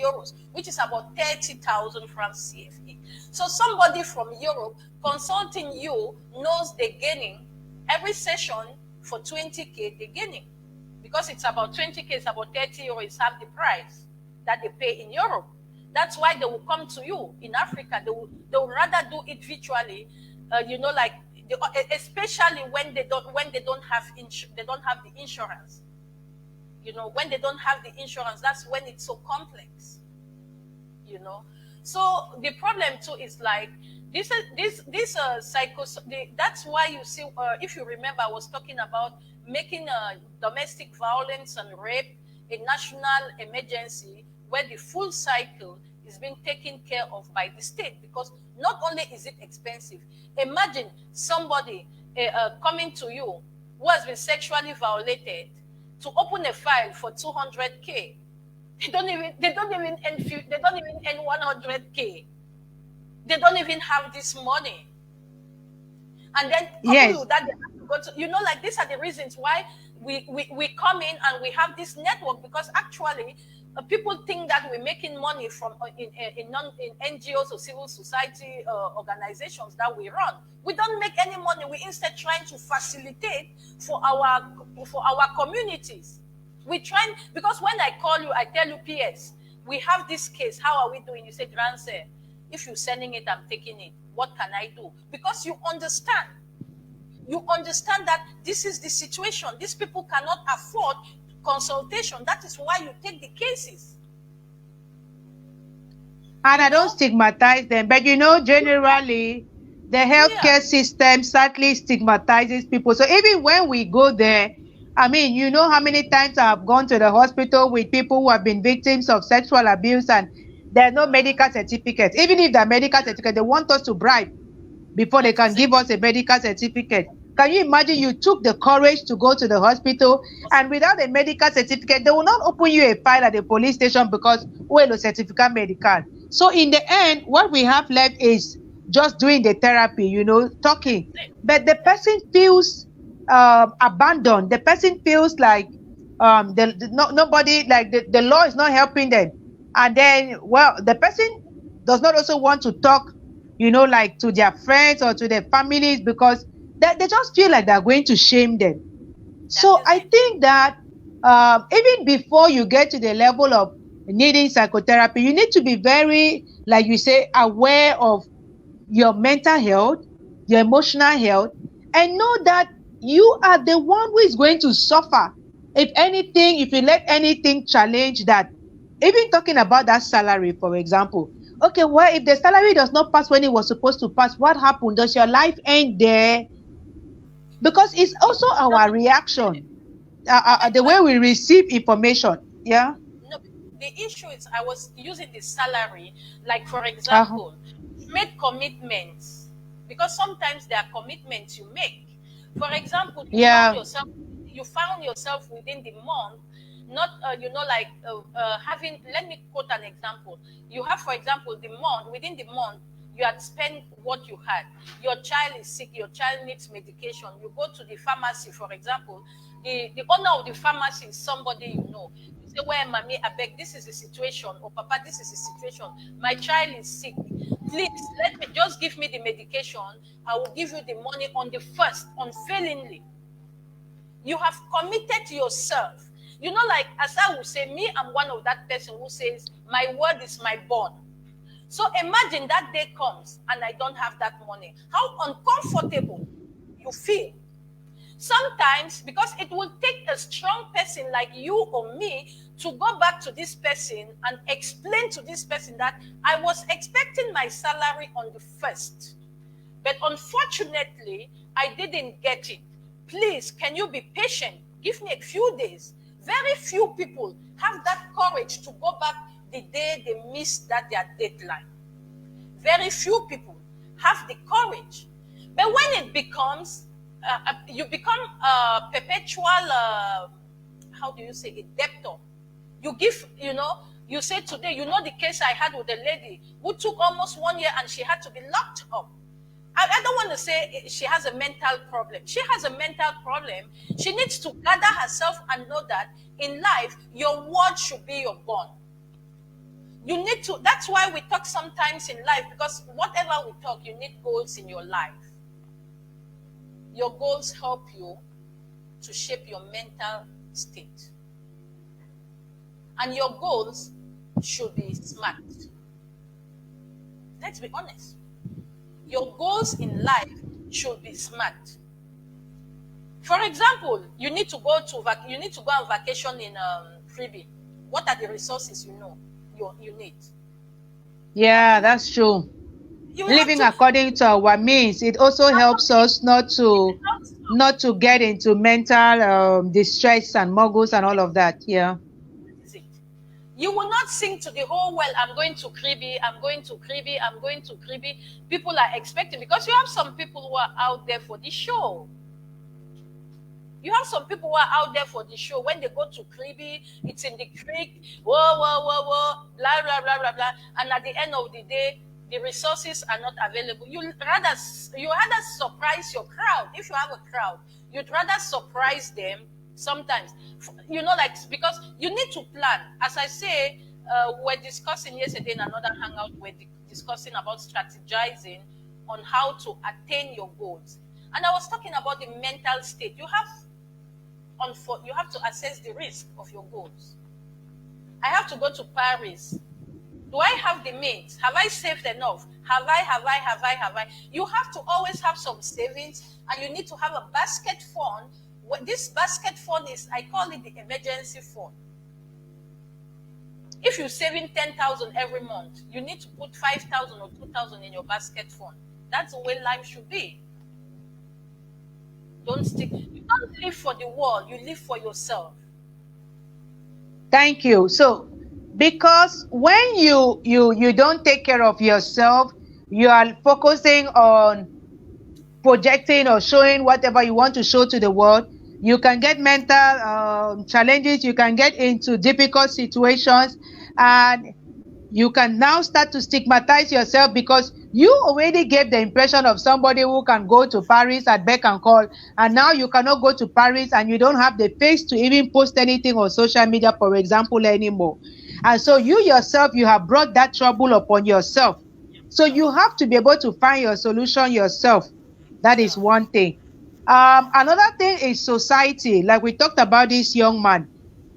euros, which is about 30,000 francs CFA. So somebody from Europe consulting you knows they're gaining every session for 20K, they're gaining. Because it's about 20K, it's about 30 euros, it's half the price that they pay in Europe. That's why they will come to you. In Africa, they will rather do it virtually, like, especially when they don't have the insurance. When they don't have the insurance, that's when it's so complex. So the problem too is like this that's why you see, if you remember, I was talking about making domestic violence and rape a national emergency where the full cycle is being taken care of by the state, because not only is it expensive, imagine somebody coming to you who has been sexually violated to open a file for 200K. They don't even earn 100K. They don't even have this money. And then Yes. that they have to go to, like, these are the reasons why we come in and we have this network, because actually people think that we're making money from in NGOs or civil society organizations that we run. We don't make any money. We instead trying to facilitate for our communities. We try, because when I call you, I tell you, PS, we have this case. How are we doing? You say, Grand sir, if you're sending it, I'm taking it. What can I do? Because you understand. You understand that this is the situation. These people cannot afford consultation. That is why you take the cases. And I don't stigmatize them, but generally, the healthcare system sadly stigmatizes people. So even when we go there, I mean, how many times I've gone to the hospital with people who have been victims of sexual abuse and there are no medical certificates. Even if they're medical certificate, they want us to bribe before they can give us a medical certificate. Can you imagine you took the courage to go to the hospital and without a medical certificate, they will not open you a file at the police station because no certificate medical. So in the end, what we have left is just doing the therapy, talking. But the person feels abandoned. The person feels like nobody, like the law is not helping them. And then, the person does not also want to talk, like to their friends or to their families, because they just feel like they're going to shame them. So I think that even before you get to the level of needing psychotherapy, you need to be very, like you say, aware of your mental health, your emotional health, and know that you are the one who is going to suffer. If anything, if you let anything challenge that, even talking about that salary, for example, okay, well, if the salary does not pass when it was supposed to pass, what happened? Does your life end there? Because it's also our reaction, the way we receive information. Yeah. No, the issue is I was using the salary, like, for example, make commitments, because sometimes there are commitments you make. For example, you found yourself within the month Not, like having, let me quote an example. You have, for example, the month, within the month, you had spent what you had. Your child is sick, your child needs medication. You go to the pharmacy, for example, the owner of the pharmacy is somebody you know. You say, well, mommy, I beg, this is the situation, or papa, this is the situation. My child is sick. Please, let me just give me the medication. I will give you the money on the first, unfailingly. You have committed yourself. Like as I would say, me, I'm one of that person who says, my word is my bond. So imagine that day comes and I don't have that money. How uncomfortable you feel. Sometimes, because it will take a strong person like you or me to go back to this person and explain to this person that I was expecting my salary on the first. But unfortunately, I didn't get it. Please, can you be patient? Give me a few days. Very few people have that courage to go back the day they missed their deadline. Very few people have the courage. But when it becomes, you become a perpetual, how do you say, a debtor. You give, you say today, the case I had with a lady who took almost 1 year and she had to be locked up. I don't want to say she has a mental problem. She has a mental problem. She needs to gather herself and know that in life, your word should be your bond. You need to, that's why we talk sometimes in life, because whatever we talk, you need goals in your life. Your goals help you to shape your mental state. And your goals should be smart. Let's be honest. Your goals in life should be smart. For example, you need to go on vacation in Freebie. What are the resources you need? Yeah, that's true. Living according to our means, it also helps us not to get into mental distress and muggles and all of that. Yeah. You will not sing to the whole world, I'm going to Kribi, I'm going to Kribi, I'm going to Kribi. People are expecting, because you have some people who are out there for the show. You have some people who are out there for the show. When they go to Kribi, it's in the creek, whoa, whoa, whoa, whoa, blah, blah, blah, blah, blah. And at the end of the day, the resources are not available. You rather surprise your crowd. If you have a crowd, you'd rather surprise them sometimes, because you need to plan. As I say, we're discussing yesterday in another hangout, we're discussing about strategizing on how to attain your goals. And I was talking about the mental state. You have to assess the risk of your goals. I have to go to Paris. Do I have the means? Have I saved enough? Have I? You have to always have some savings, and you need to have a basket fund. This basket fund I call it the emergency fund. If you're saving 10,000 every month, you need to put 5,000 or 2,000 in your basket fund. That's the way life should be. You don't live for the world, you live for yourself. Thank you. So, because when you don't take care of yourself, you are focusing on projecting or showing whatever you want to show to the world, you can get mental challenges, you can get into difficult situations, and you can now start to stigmatize yourself because you already gave the impression of somebody who can go to Paris at beck and call, and now you cannot go to Paris and you don't have the face to even post anything on social media, for example, anymore. And so you yourself, you have brought that trouble upon yourself. So you have to be able to find your solution yourself. That is one thing. Another thing is society. Like we talked about this young man.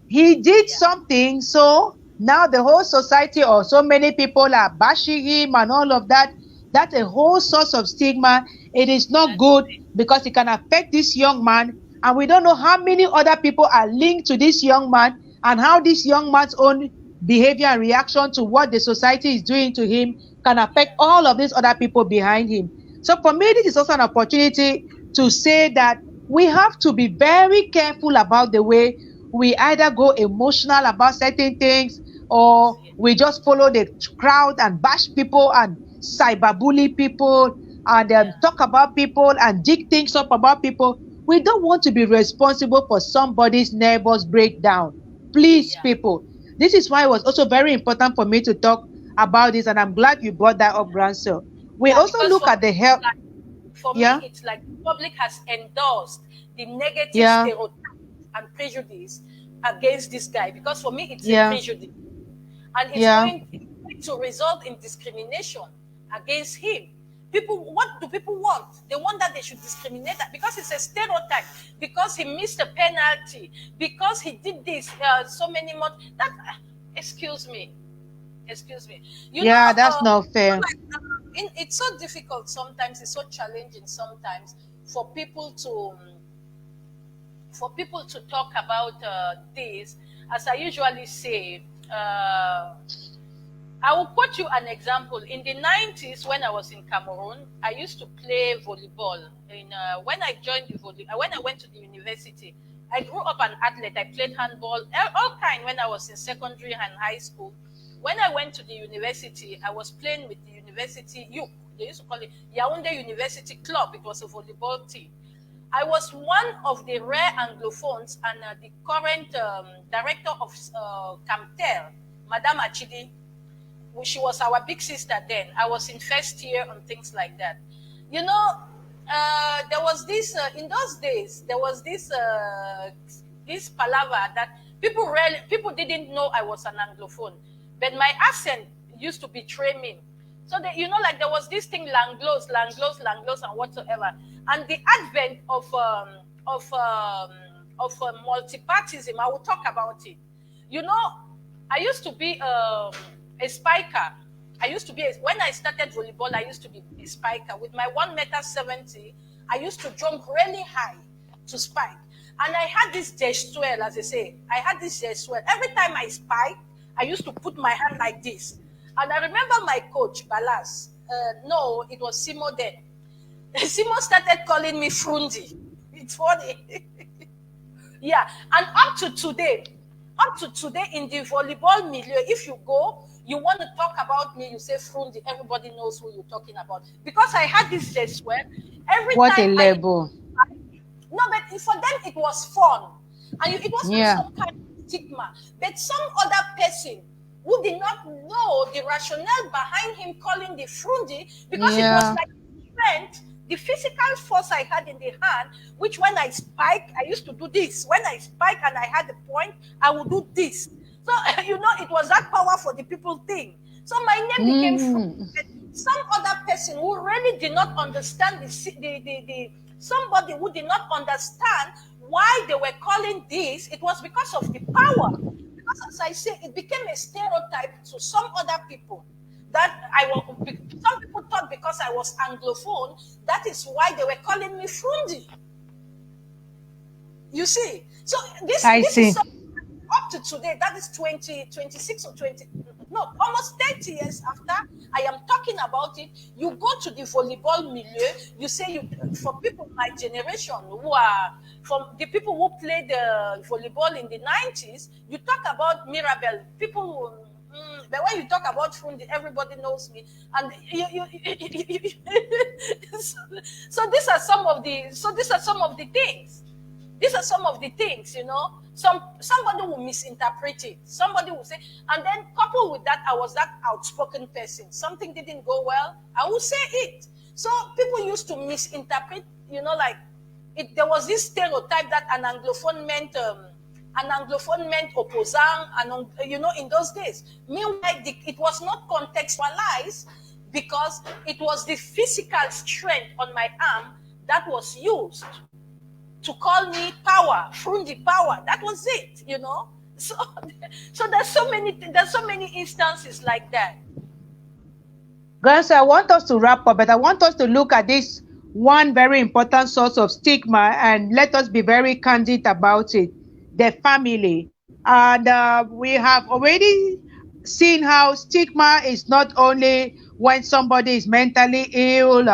He did something, so now the whole society or so many people are bashing him and all of that. That's a whole source of stigma. It is not good because it can affect this young man. And we don't know how many other people are linked to this young man and how this young man's own behavior and reaction to what the society is doing to him can affect all of these other people behind him. So for me, this is also an opportunity to say that we have to be very careful about the way we either go emotional about certain things or we just follow the crowd and bash people and cyberbully people and talk about people and dig things up about people. We don't want to be responsible for somebody's nervous breakdown. please Yeah. people. This is why it was also very important for me to talk about this, and I'm glad you brought that up, Grandson. We Yeah, also because look at the health. for me, Yeah, it's like the public has endorsed the negative yeah, stereotype and prejudice against this guy. Because for me, it's a yeah, prejudice, and yeah, it's going to result in discrimination against him. People, what do people want? They want that they should discriminate that because it's a stereotype, because he missed a penalty, because he did this so many months. That, excuse me, excuse me. yeah. That's not fair. Like, it's so difficult sometimes. It's so challenging sometimes for people to talk about this. As I usually say, I will quote you an example. In the 90s, when I was in Cameroon, I used to play volleyball. When I when I went to the university, I grew up an athlete. I played handball, all kind when I was in secondary and high school. When I went to the university, I was playing with the university youth. They used to call it Yaoundé University Club. It was a volleyball team. I was one of the rare Anglophones, and the current director of Camtel, Madame Achidi, she was our big sister then. I was in first year and things like that. You know, there was this in those days. There was this palaver that people didn't know I was an Anglophone, but my accent used to betray me. So that, like there was this thing, Langlos, and whatsoever, and the advent of multipartism. I will talk about it. I used to be a spiker. When I started volleyball, I used to be a spiker. With my 1 meter 70, I used to jump really high to spike. And I had this gestuelle, as I say. I had this gestuelle. Every time I spike, I used to put my hand like this. And I remember my coach, Balas. No, it was Simo then. Simo started calling me Frundi. It's funny. Yeah. And up to today in the volleyball milieu, if you go, you want to talk about me, you say Frundi, everybody knows who you're talking about. Because I had this gestuelle. Every What a time label. no, but for them it was fun. And it was not Yeah. some kind of stigma. But some other person who did not know the rationale behind him calling the Frundi, because it was like strength, the physical force I had in the hand, which when I spike, I used to do this. When I spike and I had the point, I would do this. So, it was that power for the people thing. So my name became Frundi. Some other person who really did not understand somebody who did not understand why they were calling this, it was because of the power. Because as I say, it became a stereotype to some other people that some people thought because I was Anglophone, that is why they were calling me Frundi. You see? So this is up to today, that is 26 or 20, no, almost 30 years after I am talking about it. You go to the volleyball milieu, you say, for people my generation who are from the people who played volleyball in the 90s, you talk about Mirabel, people who, but when you talk about Frundi, everybody knows me, and so these are some of the things. These are some of the things, Somebody will misinterpret it. Somebody will say, and then coupled with that, I was that outspoken person. Something didn't go well, I will say it. So people used to misinterpret, there was this stereotype that an Anglophone meant opposant, and in those days. Meanwhile, it was not contextualized because it was the physical strength on my arm that was used to call me power, Frundi power. That was it, So there's so many instances like that. Guys, I want us to wrap up, but I want us to look at this one very important source of stigma, and let us be very candid about it: the family. And we have already seen how stigma is not only when somebody is mentally ill,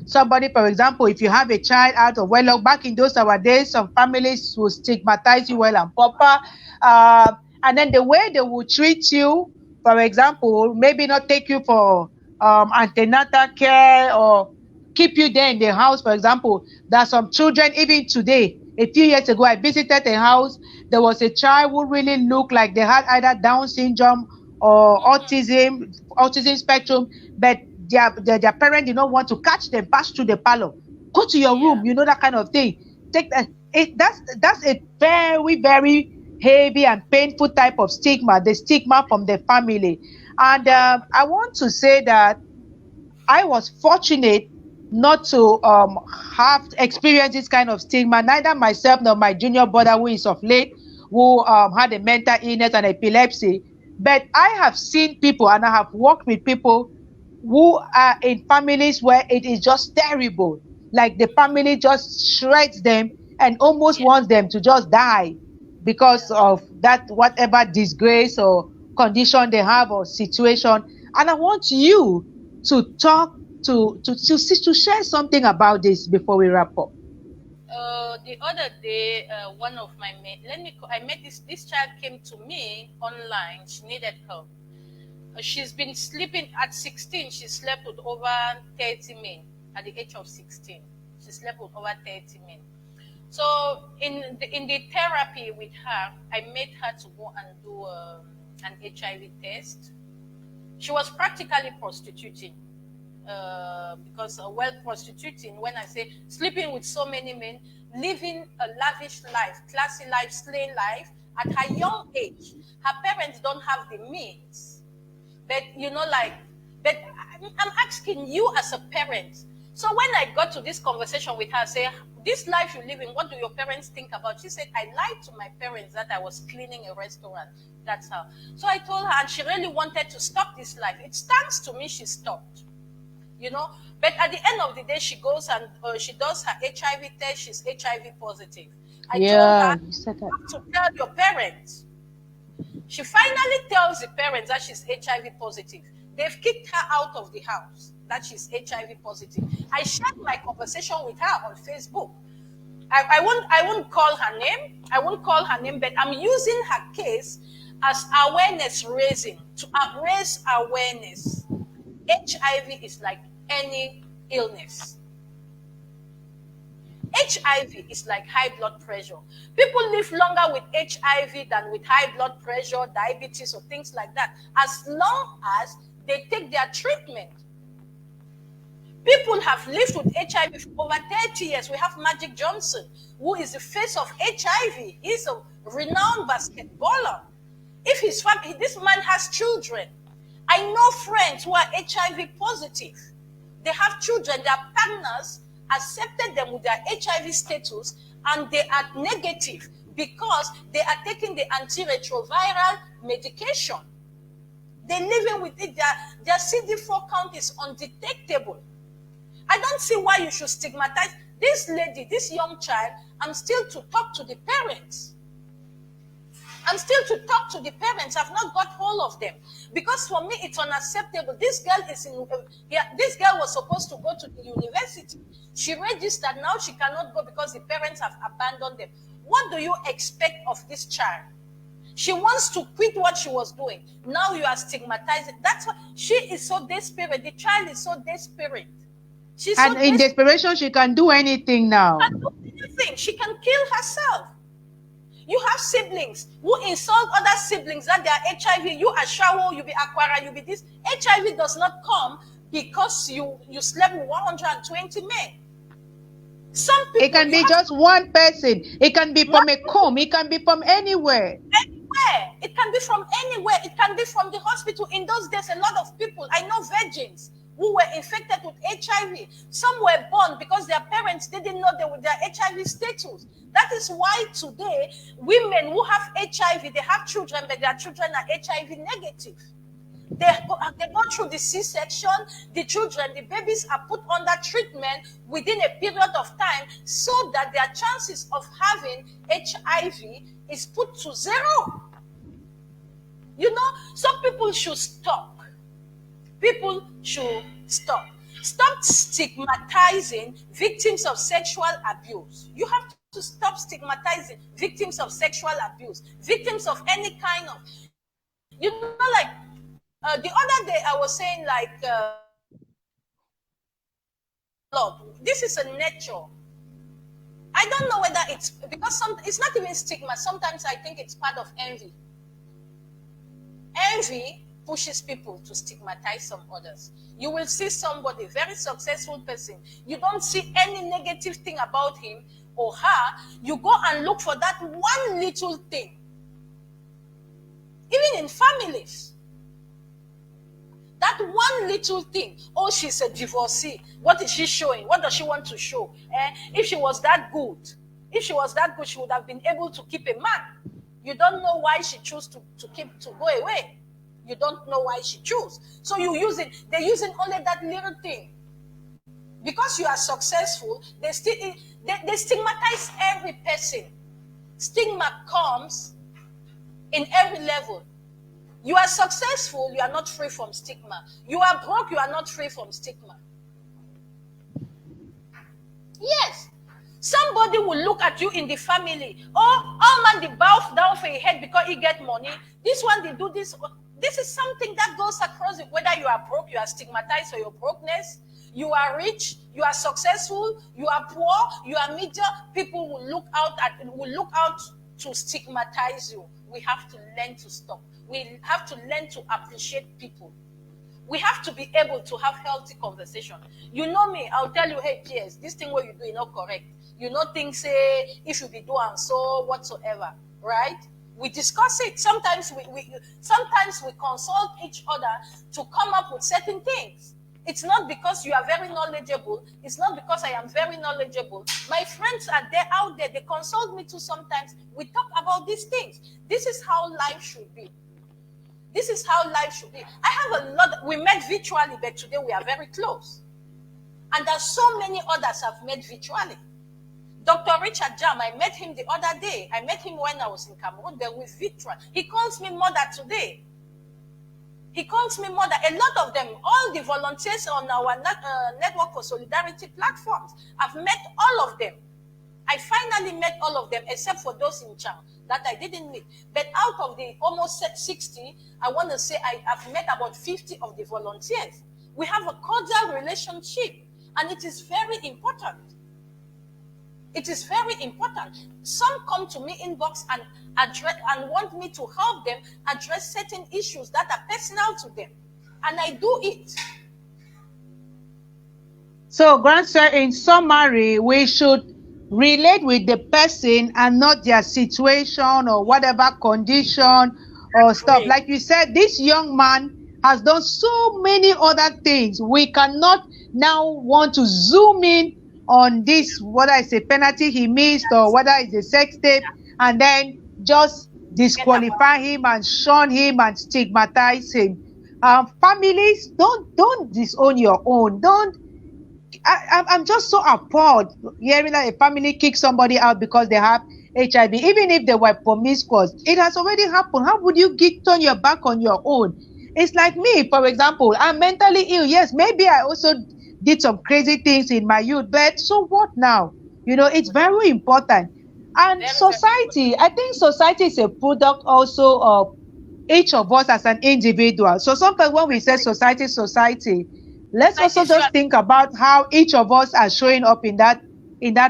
somebody, for example, if you have a child out of wedlock, back in those our days, some families will stigmatize you well and proper. And then the way they will treat you, for example, maybe not take you for antenatal care or keep you there in the house. For example, there are some children even today, A few years ago, I visited a house. There was a child who really looked like they had either Down syndrome or autism spectrum, but their parent did not want to catch them, pass through the parlor. Go to your Yeah. room, that kind of thing. Take that. That's a very, very heavy and painful type of stigma, the stigma from the family. And I want to say that I was fortunate not to have experienced this kind of stigma. Neither myself nor my junior brother, who is of late, who had a mental illness and epilepsy. But I have seen people and I have worked with people who are in families where it is just terrible. Like the family just shreds them and almost Yeah. wants them to just die because Yeah. of that, whatever disgrace or condition they have or situation. And I want you to talk to share something about this before we wrap up. The other day, one of my I met this child came to me online. She needed help. She's been sleeping at 16. She slept with over 30 men at the age of 16. She slept with over 30 men. So in the therapy with her, I made her to go and do an HIV test. She was practically prostituting. Because well, prostituting, when I say sleeping with so many men, living a lavish life, classy life, slay life at her young age. Her parents don't have the means. But but I'm asking you as a parent. So when I got to this conversation with her, say, this life you live in, what do your parents think about? She said, I lied to my parents that I was cleaning a restaurant. That's how. So I told her, and she really wanted to stop this life. It stands to me she stopped. But at the end of the day, she goes and she does her HIV test. She's HIV positive. I told her, Yeah, you said you that. have to tell your parents. She finally tells the parents that she's HIV positive. They've kicked her out of the house that she's HIV positive. I shared my conversation with her on Facebook. I won't call her name. I won't call her name, but I'm using her case as awareness raising to raise awareness. HIV is like any illness. HIV is like high blood pressure. People live longer with HIV than with high blood pressure, diabetes, or things like that, as long as they take their treatment. People have lived with HIV for over 30 years. We have Magic Johnson, who is the face of HIV. He's a renowned basketballer. If his family, this man has children. I know friends who are HIV positive. They have children, their partners accepted them with their HIV status, and they are negative because they are taking the antiretroviral medication. They're living with it. Their CD4 count is undetectable. I don't see why you should stigmatize this lady, this young child. I'm still to talk to the parents. I'm still to talk to the parents. I've not got hold of them because for me it's unacceptable. This girl this girl was supposed to go to the university. She registered. Now she cannot go because the parents have abandoned them. What do you expect of this child? She wants to quit what she was doing. Now you are stigmatizing. That's why she is so desperate. The child is so desperate. She's so And in desperate. desperation, she can do anything She now. can do anything. She can kill herself. You have siblings who insult other siblings that they are HIV. You are Shawo, you be Aquara, you be this. HIV does not come because you slept with 120 men. Some It people, can you be have just one person. It can be from a not comb. It can be from anywhere. anywhere. It can be from anywhere. It can be from the hospital. In those days, a lot of people, I know virgins who were infected with HIV. Some were born because their parents didn't know they were their HIV status. That is why today, women who have HIV, they have children, but their children are HIV negative. They go through the C-section, the children, the babies are put under treatment within a period of time so that their chances of having HIV is put to zero. Some people should stop. People should stop. Stop stigmatizing victims of sexual abuse. You have to stop stigmatizing victims of sexual abuse, victims of any kind of, the other day I was saying this is a nature. I don't know whether it's because it's not even stigma. Sometimes I think it's part of envy. Envy pushes people to stigmatize some others. You will see somebody, very successful person, you don't see any negative thing about him or her. You go and look for that one little thing. Even in families, that one little thing. Oh, she's a divorcee. What is she showing? What does she want to show? If she was that good, she would have been able to keep a man. You don't know why she chose to go away. You don't know why she chose. So you use it. They're using only that little thing. Because you are successful, they stigmatize every person. Stigma comes in every level. You are successful, you are not free from stigma. You are broke, you are not free from stigma. Yes. Somebody will look at you in the family. Oh, all man, they bow down for your head because he get money. This one, they do this. This is something that goes across it. Whether you are broke, you are stigmatized for your brokenness. You are rich, you are successful, you are poor, you are middle. People will look out to stigmatize you. We have to learn to stop. We have to learn to appreciate people. We have to be able to have healthy conversation. You know me, I'll tell you, hey, PS, this thing what you do is not correct. You know things say, if you be doing so, whatsoever, right? We discuss it. Sometimes we consult each other to come up with certain things. It's not because you are very knowledgeable. It's not because I am very knowledgeable. My friends are there out there. They consult me too sometimes. We talk about these things. This is how life should be. This is how life should be. I have a lot. We met virtually, but today we are very close. And there's so many others I've met virtually. Dr. Richard Jam, I met him the other day. I met him when I was in Cameroon, but with virtual. He calls me mother today. He calls me mother. A lot of them, all the volunteers on our Network for Solidarity platforms, I've met all of them. I finally met all of them, except for those in Chang that I didn't meet. But out of the almost 60, I want to say I've met about 50 of the volunteers. We have a cordial relationship, and it is very important. It is very important. Some come to me inbox and want me to help them address certain issues that are personal to them. And I do it. So, Grandsir, in summary, we should relate with the person and not their situation or whatever condition or stuff. Like you said, this young man has done so many other things. We cannot now want to zoom in on this, whether it's a penalty he missed or whether it's a sex tape, and then just disqualify him and shun him and stigmatize him. Families, don't disown your own. I'm just so appalled hearing that a family kicks somebody out because they have HIV, even if they were promiscuous. It has already happened. How would you turn your back on your own? It's like me, for example. I'm mentally ill. Yes, maybe I also did some crazy things in my youth, but so what now? It's very important. And society, I think society is a product also of each of us as an individual. So sometimes when we say society, let's also just think about how each of us are showing up in that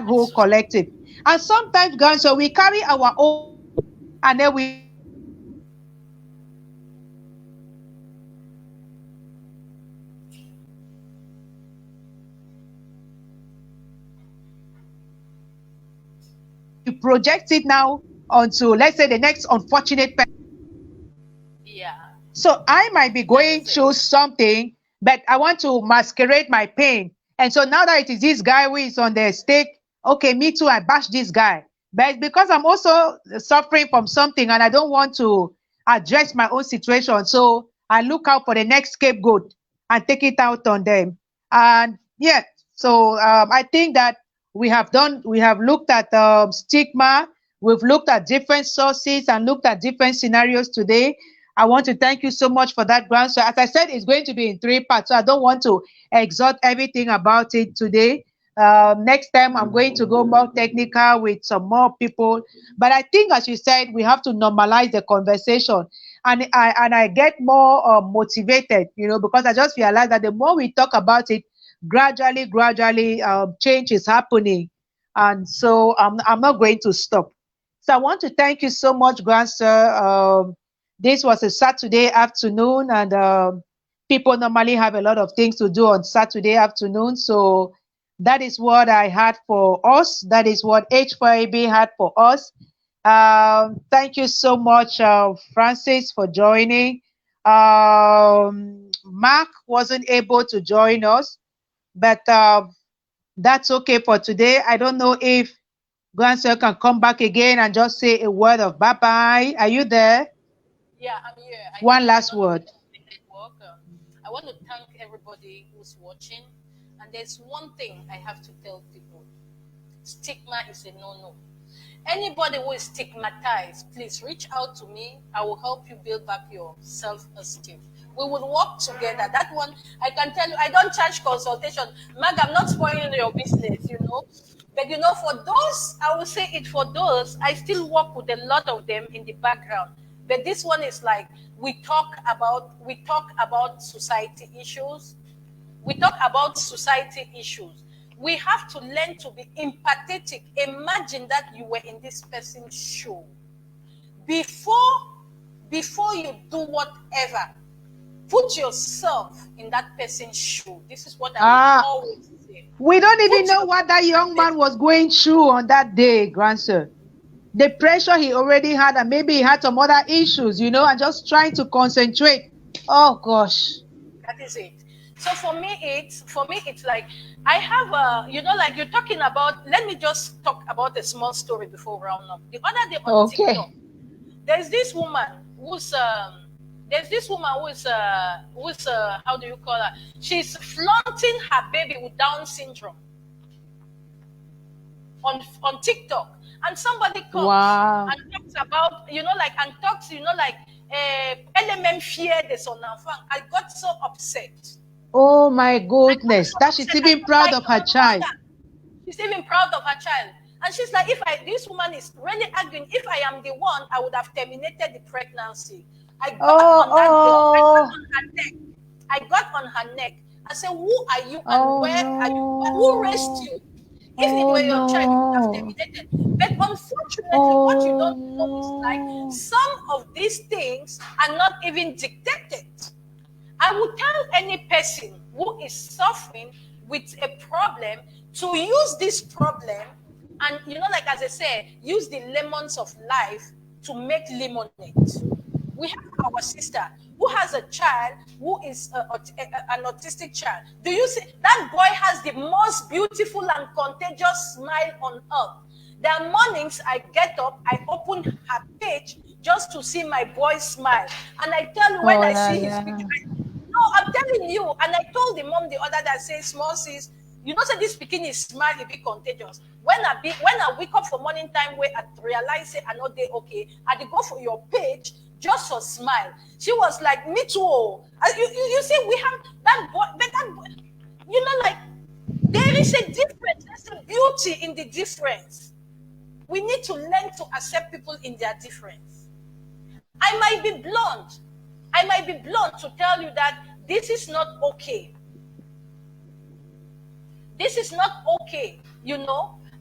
whole collective. And sometimes, guys, so we carry our own, and then we project it now onto, let's say, the next unfortunate person. Yeah. So I might be going through something, but I want to masquerade my pain. And so now that it is this guy who is on the stake, okay, me too, I bash this guy. But it's because I'm also suffering from something and I don't want to address my own situation. So I look out for the next scapegoat and take it out on them. And yeah, so I think that we have looked at stigma. We've looked at different sources and looked at different scenarios today. I want to thank you so much for that, Grant. So as I said, it's going to be in 3 parts. So I don't want to exhaust everything about it today. Next time, I'm going to go more technical with some more people. But I think, as you said, we have to normalize the conversation. And I get more motivated, because I just realized that the more we talk about it, gradually, change is happening. And so I'm not going to stop. So I want to thank you so much, Grand Sir. This was a Saturday afternoon, and people normally have a lot of things to do on Saturday afternoon. So that is what I had for us. That is what H4AB had for us. Thank you so much, Francis, for joining. Mark wasn't able to join us, but that's okay for today. I don't know if Grandsir can come back again and just say a word of bye bye. Are you there? Yeah, I'm here. One I last don't know word. because of the network. I want to thank everybody who's watching. And there's one thing I have to tell people: stigma is a no-no. Anybody who is stigmatized, please reach out to me. I will help you build back your self-esteem. We will work together. That one, I can tell you, I don't charge consultation. Mag, I'm not spoiling your business, you know. But you know, for those, I will say it for those, I still work with a lot of them in the background. But this one is like we talk about society issues, we talk about society issues. We have to learn to be empathetic. Imagine that you were in this person's shoe. Before before you do whatever, put yourself in that person's shoe. This is what I will Ah, always say. we don't even Put know yourself what that in young that man was going through on that day, Grandsir. The pressure he already had, and maybe he had some other issues, and just trying to concentrate. Oh gosh. That is it. So for me it's like I have a like you're talking about. Let me just talk about a small story before we round up. The other day on TikTok, Okay. there's this woman who's how do you call her? She's flaunting her baby with Down syndrome on TikTok, and somebody comes Wow. and talks about element fear de son enfant. I got so upset. Oh my I got goodness. so That she's upset. I even was proud like, of her oh, child. mother. She's even proud of her child. And she's like, this woman is really arguing. If I am the one, I would have terminated the pregnancy. I got Oh, on that girl. I got oh, on her neck. I got on her neck. I said, who are you and oh where are you? Who raised no. you? If it Oh were your child, you would have no. terminated. But unfortunately, what you Oh don't know is like no. some of these things are not even dictated. I would tell any person who is suffering with a problem to use this problem and, like as I said, use the lemons of life to make lemonade. We have our sister who has a child who is an autistic child. Do you see that boy has the most beautiful and contagious smile on earth? There are mornings I get up, I open her page just to see my boy smile. And I tell you, when Oh I la see his la. picture, no, I'm telling you. And I told the mom the other day, say, small sis, say this bikini is smile, it be contagious. When I wake up for morning time, where I realize say I know they okay, I dey go for your page just for smile. She was like, me too. You see, we have that boy, but that boy, like there is a difference. There's a beauty in the difference. We need to learn to accept people in their difference. I might be blunt. I might be blunt to tell you that this is not okay. This is not okay.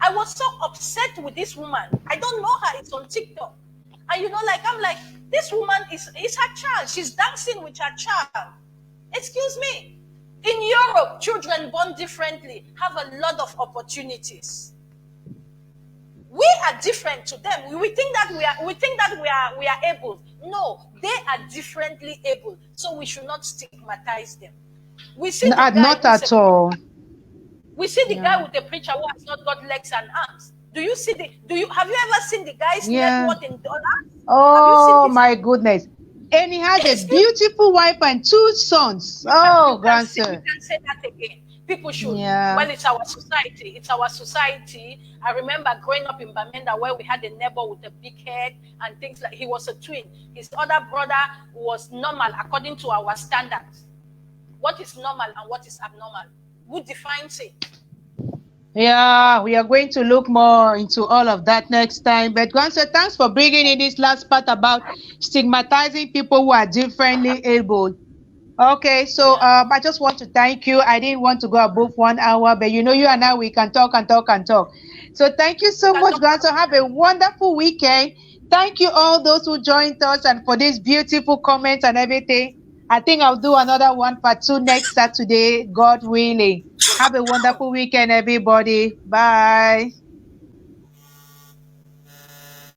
I was so upset with this woman. I don't know her. It's on TikTok. And I'm like, this woman is her child. She's dancing with her child. Excuse me. In Europe, children born differently have a lot of opportunities. We are different to them. We think that we are able. No, they are differently able. So we should not stigmatize them. We see the guy Not who's a at all. we see the guy Yeah. with the preacher who has not got legs and arms. Have you ever seen the guy's net Yeah. worth in dollars? Have you seen Oh his my goodness. And he has a excuse beautiful wife and two sons. Oh, you grandson. can say that again. People should. Yeah. Well, it's our society. It's our society. I remember growing up in Bamenda where we had a neighbor with a big head and things like he was a twin. His other brother was normal according to our standards. What is normal and what is abnormal? Who defines it? Yeah, we are going to look more into all of that next time. But grandson, thanks for bringing in this last part about stigmatizing people who are differently able. Okay, so Yeah. I just want to thank you. I didn't want to go above 1 hour, but you and I, we can talk and talk and talk. So thank you We so can much, talk guys. more. So have a wonderful weekend. Thank you all those who joined us and for these beautiful comments and everything. I think I'll do another one part two next Saturday, God willing. Have a wonderful weekend, everybody. Bye.